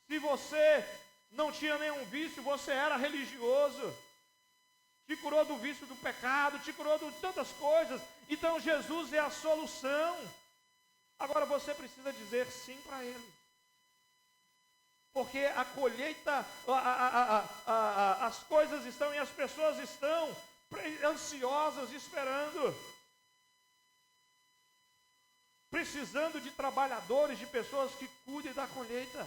Se você não tinha nenhum vício, você era religioso. Te curou do vício do pecado, te curou de tantas coisas. Então Jesus é a solução. Agora você precisa dizer sim para Ele. Porque a colheita, as coisas estão e as pessoas estão ansiosas, esperando. Precisando de trabalhadores, de pessoas que cuidem da colheita.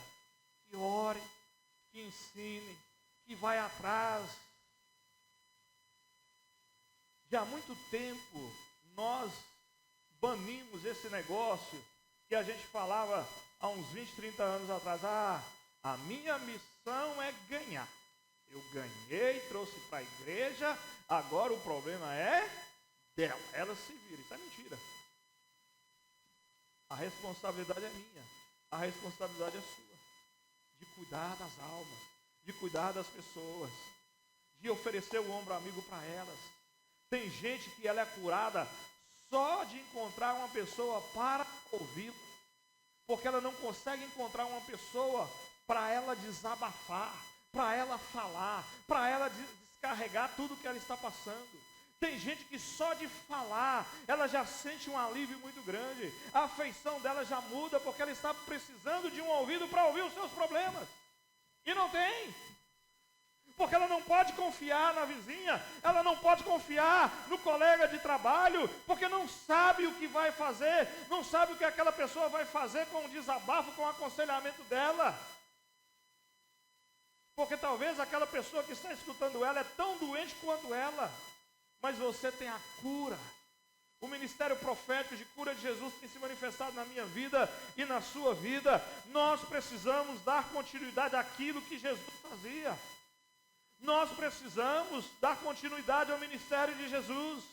Que orem, que ensinem, que vai atrás. Já há muito tempo nós banimos esse negócio que a gente falava há uns 20, 30 anos atrás. A minha missão é ganhar. Eu ganhei, trouxe para a igreja, agora o problema é dela. Ela se vira. Isso é mentira. A responsabilidade é minha. A responsabilidade é sua. De cuidar das almas, de cuidar das pessoas, de oferecer o ombro amigo para elas. Tem gente que ela é curada só de encontrar uma pessoa para ouvi-la, porque ela não consegue encontrar uma pessoa para ela desabafar, para ela falar, para ela descarregar tudo que ela está passando. Tem gente que só de falar, ela já sente um alívio muito grande. A afeição dela já muda, porque ela está precisando de um ouvido para ouvir os seus problemas. E não tem. Porque ela não pode confiar na vizinha, ela não pode confiar no colega de trabalho, porque não sabe o que vai fazer, não sabe o que aquela pessoa vai fazer com o desabafo, com o aconselhamento dela. Porque talvez aquela pessoa que está escutando ela é tão doente quanto ela. Mas você tem a cura. O ministério profético de cura de Jesus tem se manifestado na minha vida e na sua vida. Nós precisamos dar continuidade àquilo que Jesus fazia. Nós precisamos dar continuidade ao ministério de Jesus.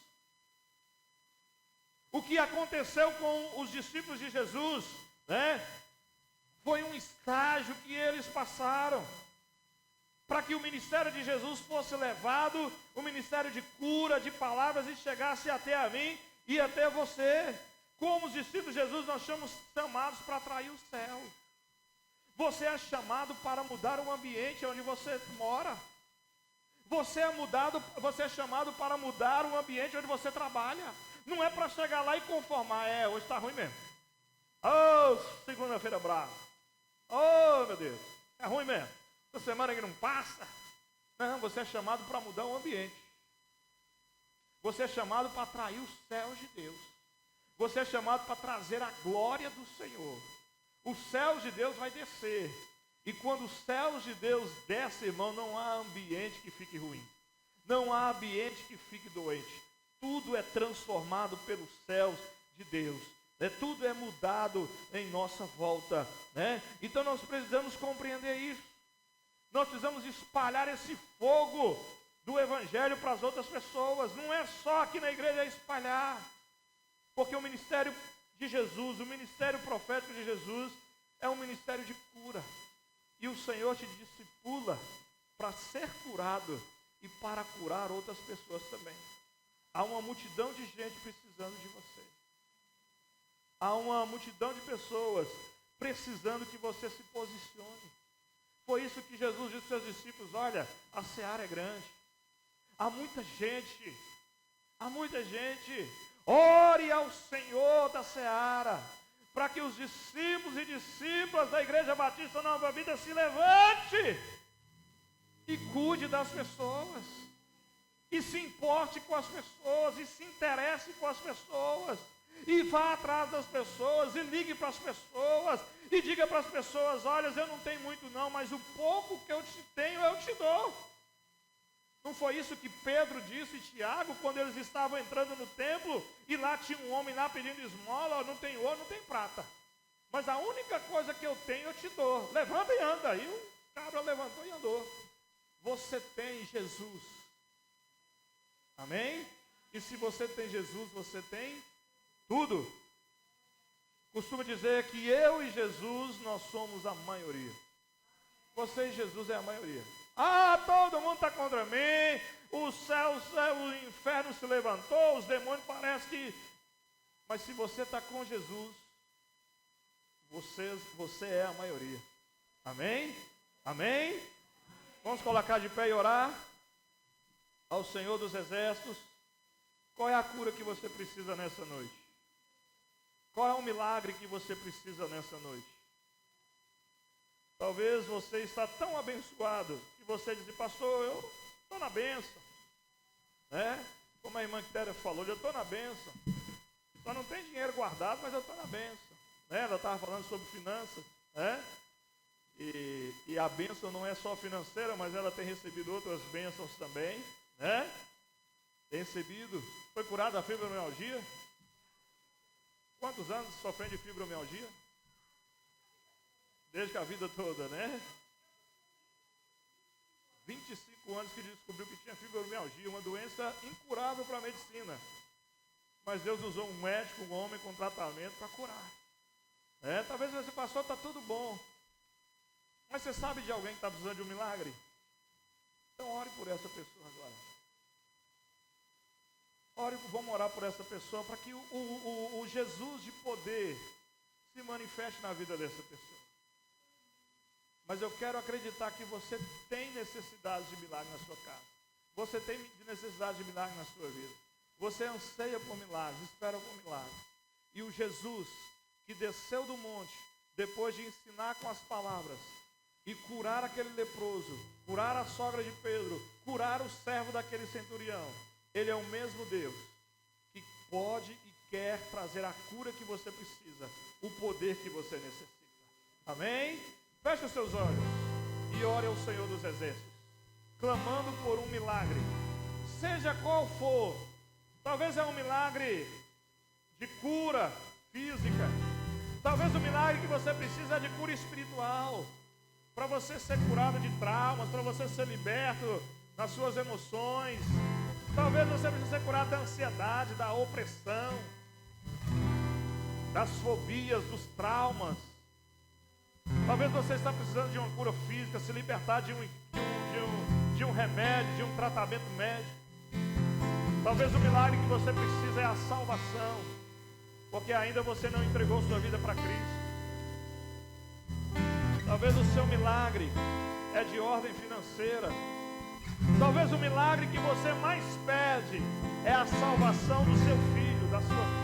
O que aconteceu com os discípulos de Jesus, foi um estágio que eles passaram. Para que o ministério de Jesus fosse levado, o ministério de cura, de palavras, e chegasse até a mim e até você. Como os discípulos de Jesus, nós somos chamados para atrair o céu. Você é chamado para mudar o ambiente onde você mora. Você é chamado para mudar o ambiente onde você trabalha. Não é para chegar lá e conformar. Hoje está ruim mesmo. Segunda-feira brava. Meu Deus, é ruim mesmo. Essa semana que não passa. Não, você é chamado para mudar o ambiente. Você é chamado para atrair os céus de Deus. Você é chamado para trazer a glória do Senhor. Os céus de Deus vai descer. E quando os céus de Deus descem, irmão, não há ambiente que fique ruim. Não há ambiente que fique doente. Tudo é transformado pelos céus de Deus. Tudo é mudado em nossa volta. Então nós precisamos compreender isso. Nós precisamos espalhar esse fogo do Evangelho para as outras pessoas. Não é só aqui na igreja espalhar. Porque o ministério de Jesus, o ministério profético de Jesus, é um ministério de cura. E o Senhor te discipula para ser curado e para curar outras pessoas também. Há uma multidão de gente precisando de você. Há uma multidão de pessoas precisando que você se posicione. Foi isso que Jesus disse para os seus discípulos: olha, a seara é grande. Há muita gente. Ore ao Senhor da seara, para que os discípulos e discípulas da Igreja Batista Nova Vida se levante e cuide das pessoas, e se importe com as pessoas, e se interesse com as pessoas, e vá atrás das pessoas, e ligue para as pessoas, e diga para as pessoas: olha, eu não tenho muito não, mas o pouco que eu te tenho, eu te dou. Não foi isso que Pedro disse e Tiago, quando eles estavam entrando no templo, e lá tinha um homem lá pedindo esmola: não tem ouro, não tem prata, Mas a única coisa que eu tenho eu te dou. Levanta e anda. Aí o cabra levantou e andou. Você tem Jesus. Amém? E se você tem Jesus, você tem tudo. Costumo dizer que eu e Jesus, nós somos a maioria. Você e Jesus é a maioria. Ah, todo mundo está contra mim. O céu, o inferno se levantou. Os demônios parece que... Mas se você está com Jesus, você é a maioria. Amém? Amém? Vamos colocar de pé e orar ao Senhor dos Exércitos. Qual é a cura que você precisa nessa noite? Qual é o milagre que você precisa nessa noite? Talvez você está tão abençoado que você diz, pastor, eu estou na bênção. Né? Como a irmã Quitéria falou, eu estou na bênção. Só não tem dinheiro guardado, mas eu estou na bênção. Né? Ela estava falando sobre finanças. Né? E a bênção não é só financeira, mas ela tem recebido outras bênçãos também. Né? Tem recebido. Foi curada da fibromialgia? Quantos anos sofrendo de fibromialgia? Desde que a vida toda, né? 25 anos que descobriu que tinha fibromialgia, uma doença incurável para a medicina. Mas Deus usou um médico, um homem com tratamento para curar. Talvez você passou, está tudo bom. Mas você sabe de alguém que está precisando de um milagre? Então ore por essa pessoa agora. Vamos orar por essa pessoa para que o Jesus de poder se manifeste na vida dessa pessoa. Mas eu quero acreditar que você tem necessidade de milagre na sua casa. Você tem necessidade de milagre na sua vida. Você anseia por milagres, espera por milagres. E o Jesus que desceu do monte, depois de ensinar com as palavras, e curar aquele leproso, curar a sogra de Pedro, curar o servo daquele centurião, ele é o mesmo Deus que pode e quer trazer a cura que você precisa, o poder que você necessita. Amém? Feche os seus olhos e ore ao Senhor dos Exércitos, clamando por um milagre, seja qual for. Talvez é um milagre de cura física, talvez o milagre que você precisa é de cura espiritual, para você ser curado de traumas, para você ser liberto das suas emoções. Talvez você precise ser curado da ansiedade, da opressão, das fobias, dos traumas. Talvez você está precisando de uma cura física, se libertar de um remédio, de um tratamento médico. Talvez o milagre que você precisa é a salvação, porque ainda você não entregou sua vida para Cristo. Talvez o seu milagre é de ordem financeira. Talvez o milagre que você mais pede é a salvação do seu filho, da sua filha.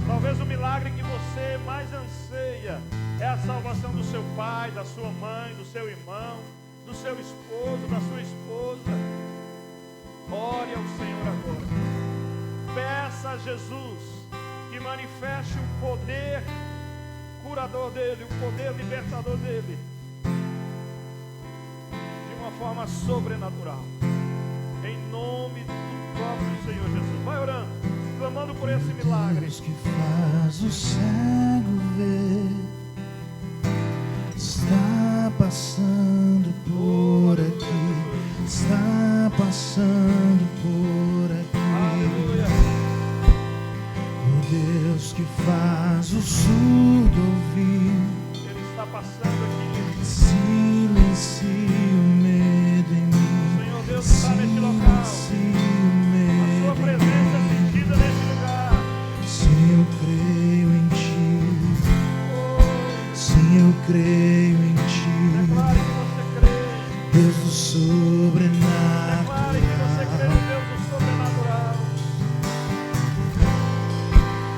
Talvez o milagre que você mais anseia é a salvação do seu pai, da sua mãe, do seu irmão, do seu esposo, da sua esposa. Ore ao Senhor agora. Peça a Jesus que manifeste o poder curador dele, o poder libertador dele, de uma forma sobrenatural, em nome do próprio Senhor Jesus. Vai orando, clamando por esse milagre. Deus que faz o cego ver, está passando por aqui, está passando por aqui. Aleluia. O Deus que faz o surdo ouvir, Ele está passando aqui. silencia o medo em mim. O Senhor Deus está neste local. Silencia o A medo sua em presença é mim. sentida neste lugar. Sim, eu creio em Ti. Sim, eu creio em Ti. Declare que você crê. Deus do sobrenatural. Declare que você crê no Deus do sobrenatural.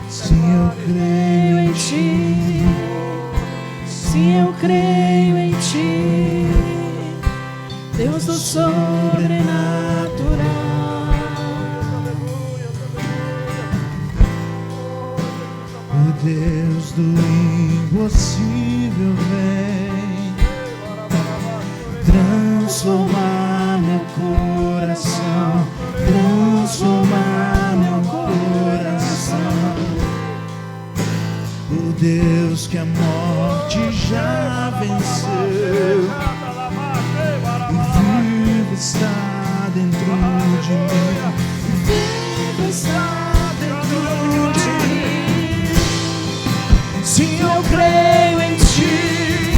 Sim, eu creio em Ti. Sim, eu creio em Ti, Deus do sobrenatural. Aleluia, aleluia. O Deus do impossível vem transformar meu coração, transformar meu coração. Deus que a morte já venceu, o vivo está dentro de mim, o vivo está dentro de mim. Sim, eu creio em ti.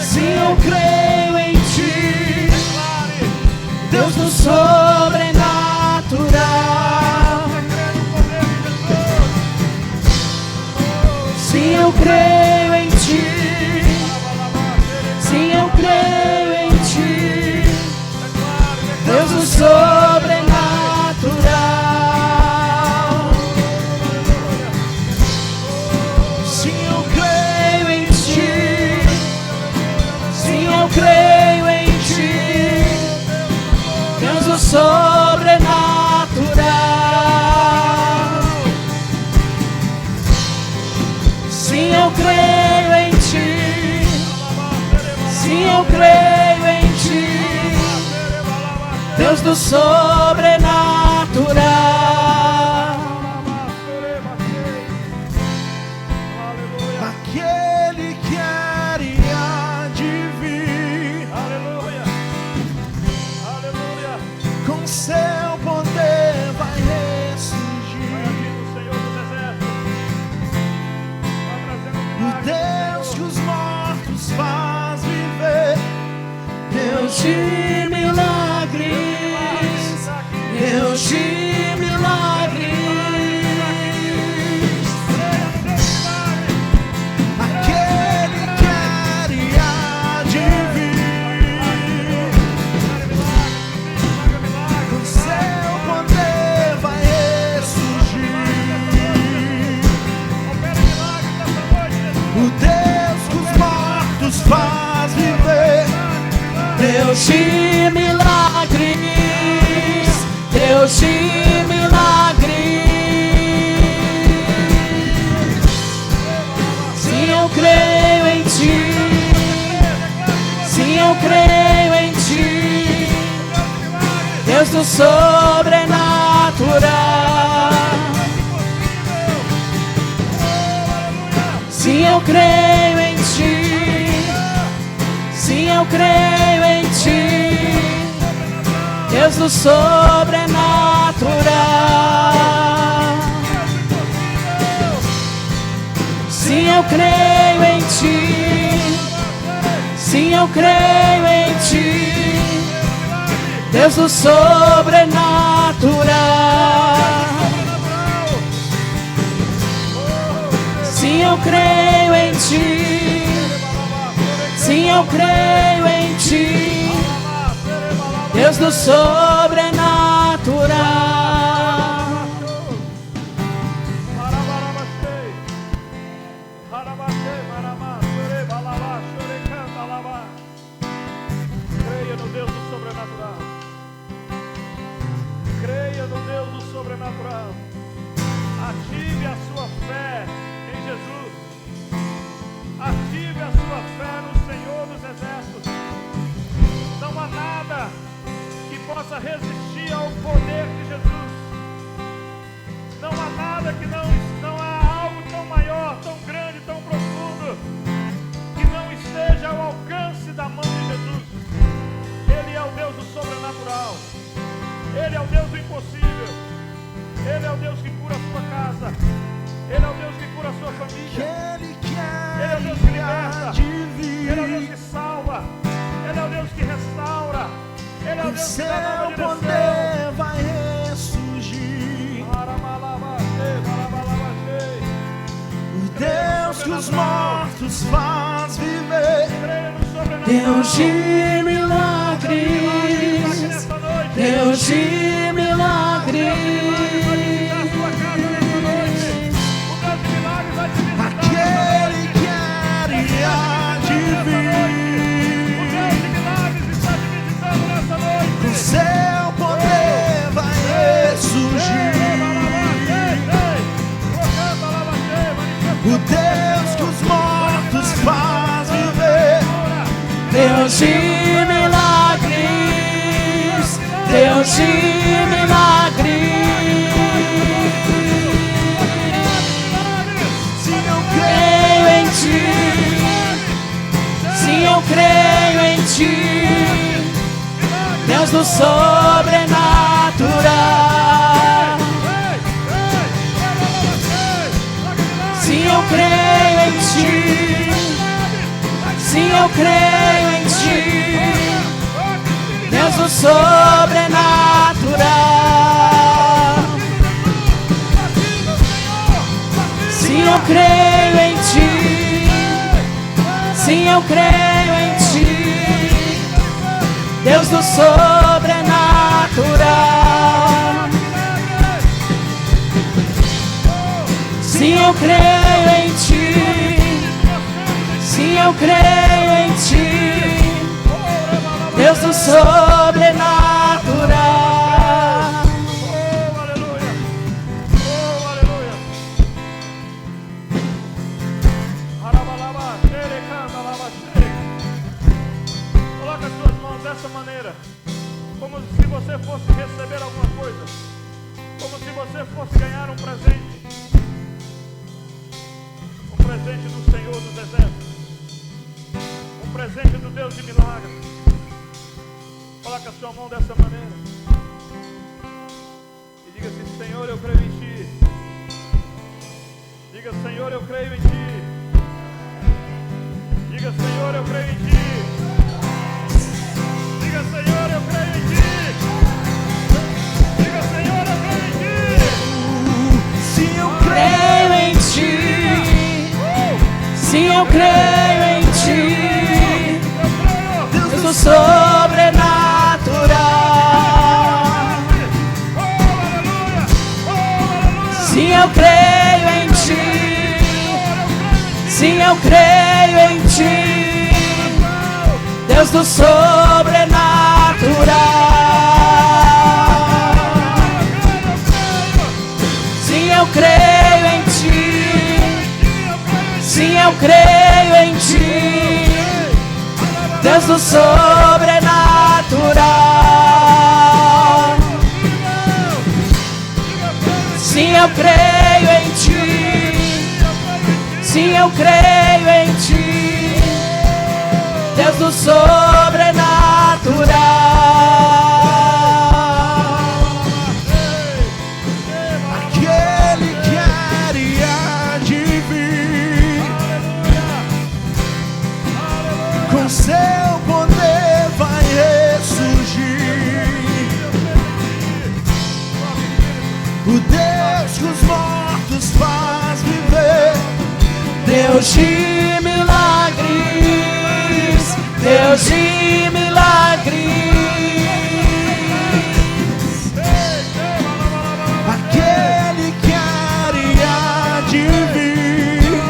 Sim, eu creio em ti, Deus do sobrenatural. Sim, eu creio em ti. Sim, eu creio em ti, Deus do sobrenatural. Sim, eu creio em ti. Sim, eu creio em ti, Deus do sobrenatural. Sim, eu creio em ti. Sim, eu creio em ti, Deus do sobrenatural. Aquele que era e há de vir, Aleluia. Aleluia. com seu poder vai Vai ressurgir. agindo o Senhor dos Exércitos. Vai trazendo O milagres, Deus que Senhor. os mortos faz viver, Deus de milagres, Deus de milagres. Aquele que era e há de vir, com seu poder vai ressurgir. O Deus que os mortos faz viver, Deus de milagres, Deus de milagres. Sim, eu creio em ti. Sim, eu creio em ti, Deus do sobrenatural. Sim, eu creio em ti. Sim, eu creio em ti, Deus do sobrenatural. Sim, eu creio em ti. Sim, eu creio em ti, Deus do sobrenatural. Sim, eu creio em ti. Sim, eu creio em ti, Deus do sobrenatural. Creia no Deus do sobrenatural. Creia no Deus do sobrenatural. Ative a sua fé em Jesus. Ative a sua fé no Senhor dos Exércitos. Não há nada que possa resistir ao poder de Jesus. Não há nada que não há algo tão maior, tão grande, tão profundo que não esteja ao alcance da mão de Jesus. Ele é o Deus do sobrenatural. Ele é o Deus do impossível. Ele é o Deus que cura a sua casa. Ele é o Deus que cura a sua família. Ele Ele é o Deus que liberta. Ele é o Deus que salva. Ele é o Deus que restaura. Ele é o com Deus que dá seu nova direção. poder vai ressurgir. O Deus que os mortos faz viver, Deus de milagres, Deus de milagres. Aquele que era e há de vir, com seu poder vai ressurgir. O Deus que os mortos faz viver, Deus de milagres, Deus de milagres. Sim, eu eu creio em Ti, Deus do sobrenatural. Sim, eu creio em Ti. Sim, eu creio em Ti, Deus do sobrenatural. Sim, eu creio em Ti. Sim, eu creio em Ti, Deus do sobrenatural. Sim, eu creio em Ti. Sim, eu creio em Ti, Deus do sobrenatural. Oh, aleluia. Oh, aleluia. Arabalaba, xerecanda, lava, xereca. Coloca as suas mãos dessa maneira, como se você fosse receber alguma coisa, como se você fosse ganhar um presente. Um presente do Senhor dos Exércitos. Um presente do Deus de milagres. Coloca a sua mão dessa maneira e diga assim: Senhor, eu creio em Ti. Diga: Senhor, eu creio em Ti. Diga: Senhor, eu creio em Ti. Diga: Senhor, eu creio em Ti. Diga: Senhor, eu creio em Ti. Sim, eu Creio em Ti. Sim, eu creio em Ti, Deus do sobrenatural. Sim, eu creio em Ti. Sim, eu creio em Ti, Deus do sobrenatural. Sim, eu creio em Ti. Sim, eu creio em Ti, Deus do sobrenatural. Sim, eu creio em Ti. Sim, eu creio em Ti, Deus do sobrenatural. aquele que haria de vir, com seu poder vai ressurgir. O Deus que os mortos faz viver, Deus de milagres, Deus de milagres. aquele que haria de vir,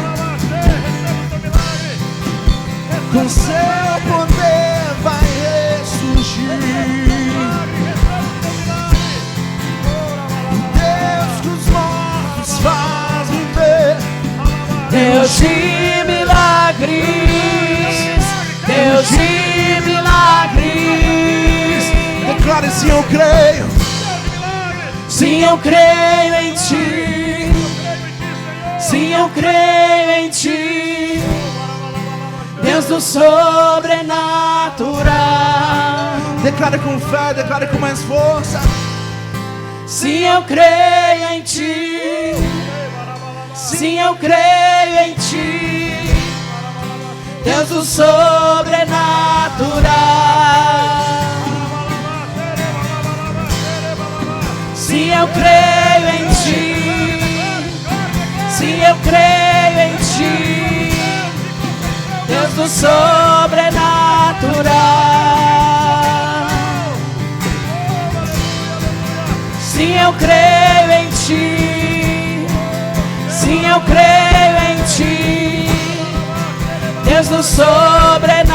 com seu poder vai ressurgir. O Deus que os mortos faz viver, Deus de milagres, Deus de milagres. declare: sim, eu creio. Sim, eu creio em Ti. Sim, eu creio em Ti, Deus do sobrenatural. Declare com fé, declare com mais força. Sim, eu creio em Ti. Sim, eu creio em Ti, Deus do sobrenatural. Sim, eu creio em Ti. Sim, eu creio em Ti, Deus do sobrenatural. Sim, eu creio em Ti. Sim, eu creio em Ti, Deus do sobrenatural.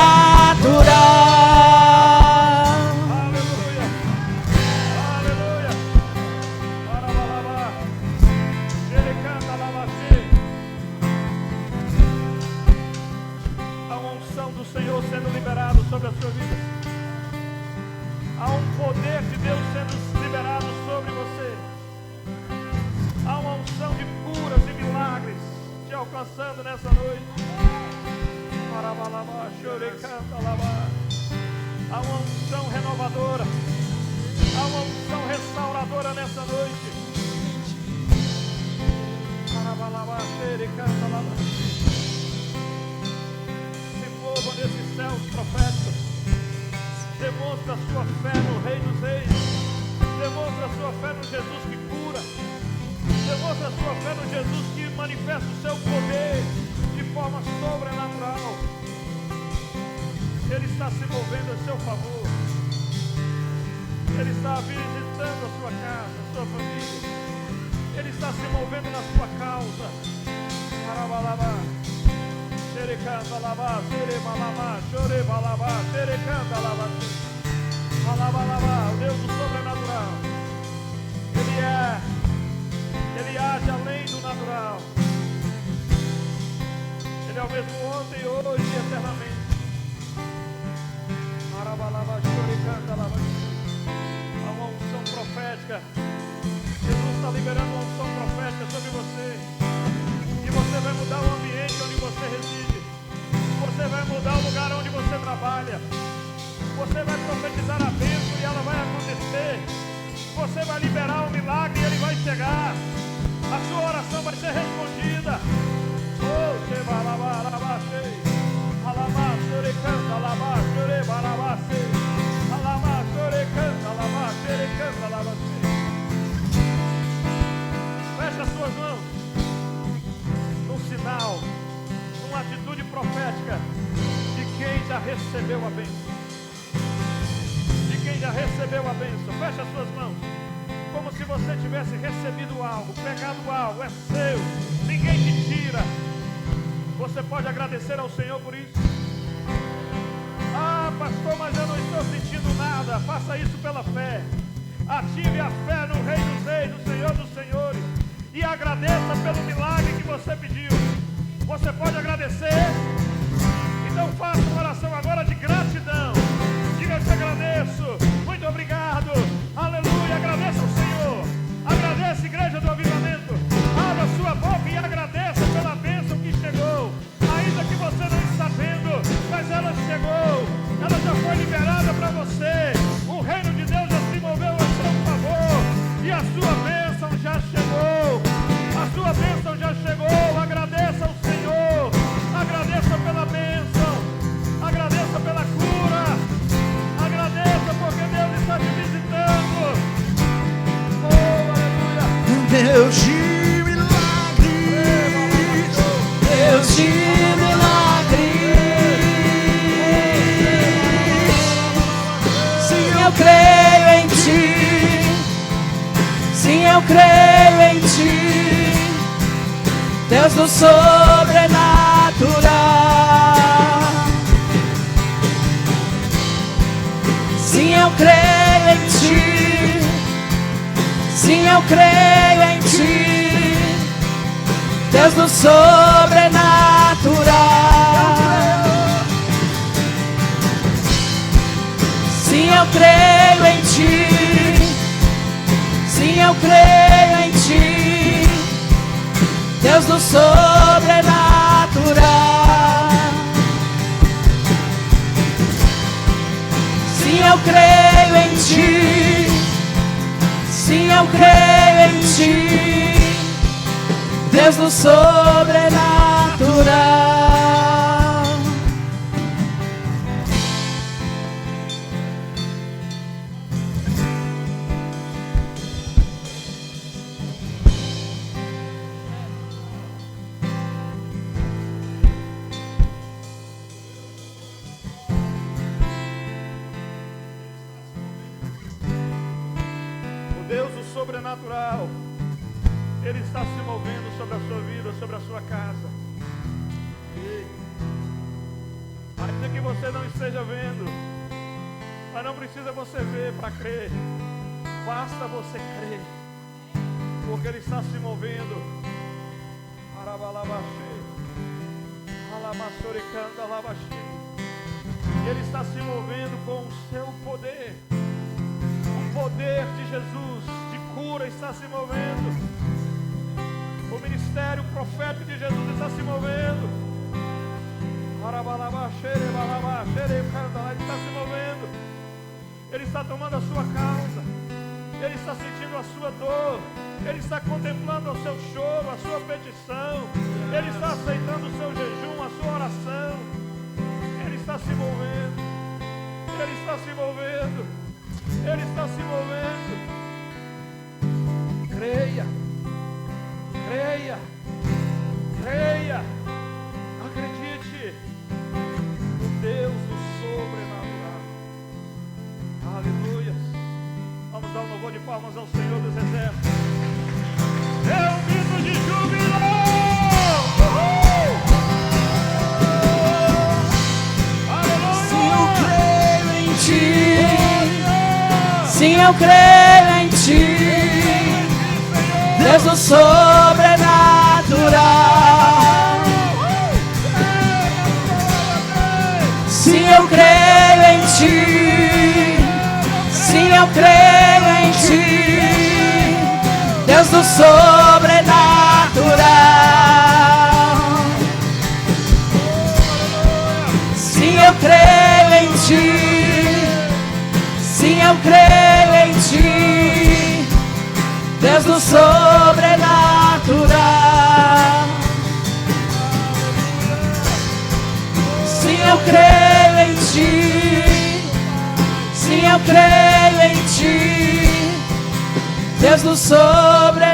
Aleluia. Aleluia. Arabalaba. Xerecanda, lava, há uma unção do Senhor sendo liberado sobre a sua vida. Há um poder de Deus sendo liberado sobre você. Há uma unção de curas e milagres te alcançando nessa noite. Há uma unção renovadora, há uma unção restauradora nessa noite. Se mova nesses céus proféticos. Demonstra a sua fé no Rei dos Reis. Demonstra a sua fé no Jesus que cura. Demonstra a sua fé no Jesus que manifesta o seu poder de forma sobrenatural. Ele está se movendo a seu favor. Ele está visitando a sua casa, a sua família. Ele está se movendo na sua causa. Marabalabá. Xerecanta labá, xerebalabá, xorebalabá, xerecanta labá. Alabalabá, o Deus do sobrenatural. Ele age além do natural. Ele é o mesmo ontem, hoje e eternamente. Marabalabá, xorecanta labá. Há uma unção profética. Jesus está liberando uma unção profética sobre você. E você vai mudar o ambiente onde você reside. Você vai mudar o lugar onde você trabalha. Você vai profetizar a bênção e ela vai acontecer. Você vai liberar o milagre e ele vai chegar. A sua oração vai ser respondida. Oh, Shebalabarabache. Alabá, Chorecanta, Alabá, Chorebarabache. Alabá, Chorecanta, Alabá, Chorecanta, Alabache. Feche as suas mãos. Num sinal, numa atitude profética de quem já recebeu a bênção. De quem já recebeu a bênção. Feche as suas mãos. Como se você tivesse recebido algo, pegado algo, é seu. Ninguém te tira. Você pode agradecer ao Senhor por isso. Ah, pastor, mas eu não estou sentindo nada. Faça isso pela fé. Ative a fé no Rei dos Reis, no Senhor dos Senhores. E agradeça pelo milagre que você pediu. Você pode agradecer? Então faça uma oração agora de gratidão. Diga que agradeço. Muito obrigado. Aleluia. Agradeça ao Senhor. Agradeça, igreja do avivamento. Abra sua boca e agradeça pela bênção que chegou. Ainda que você não está vendo, mas ela chegou. Ela já foi liberada para você. O reino de Deus já se moveu a seu favor. E a sua bênção já chegou. A sua bênção já chegou. Agradeça ao Senhor. Agradeça pela bênção. Agradeça pela cura. Agradeça porque Deus está te visitando. Oh, aleluia. Deus de milagres. Deus de milagres. Sim, eu creio em ti. Sim, eu creio em ti. Deus do sobrenatural. Sim, eu creio em ti. Sim, eu creio em ti. Deus do sobrenatural. Sim, eu creio em ti. Sim, eu creio em ti. Deus do sobrenatural. Sim, eu creio em ti. Sim, eu creio em ti. Deus do sobrenatural. Sobrenatural, Ele está se movendo sobre a sua vida, sobre a sua casa. Ainda que você não esteja vendo, mas não precisa você ver para crer, basta você crer, porque Ele está se movendo. Ele está se movendo com o seu poder. O poder de Jesus de cura está se movendo. O ministério profético de Jesus está se movendo. Ele está se movendo. Ele está tomando a sua causa. Ele está sentindo a sua dor. Ele está contemplando o seu choro, a sua petição. Ele está aceitando o seu jejum, a sua oração. Ele está se movendo. Ele está se movendo. Ele está se movendo. Creia. Creia. Creia. Acredite no Deus do sobrenatural. Aleluia. Vamos dar um louvor de palmas ao Senhor dos Exércitos. É um grito de júbilo. Aleluia. Se eu creio em ti, sim, eu creio em ti, Deus do sobrenatural. Sim, eu creio em ti, sim, eu creio em ti, Deus do sobrenatural. Sim, eu creio em ti, sim, eu creio em ti, Deus do sobrenatural. Sim, eu creio em ti, sim, eu creio em ti, Deus do sobrenatural.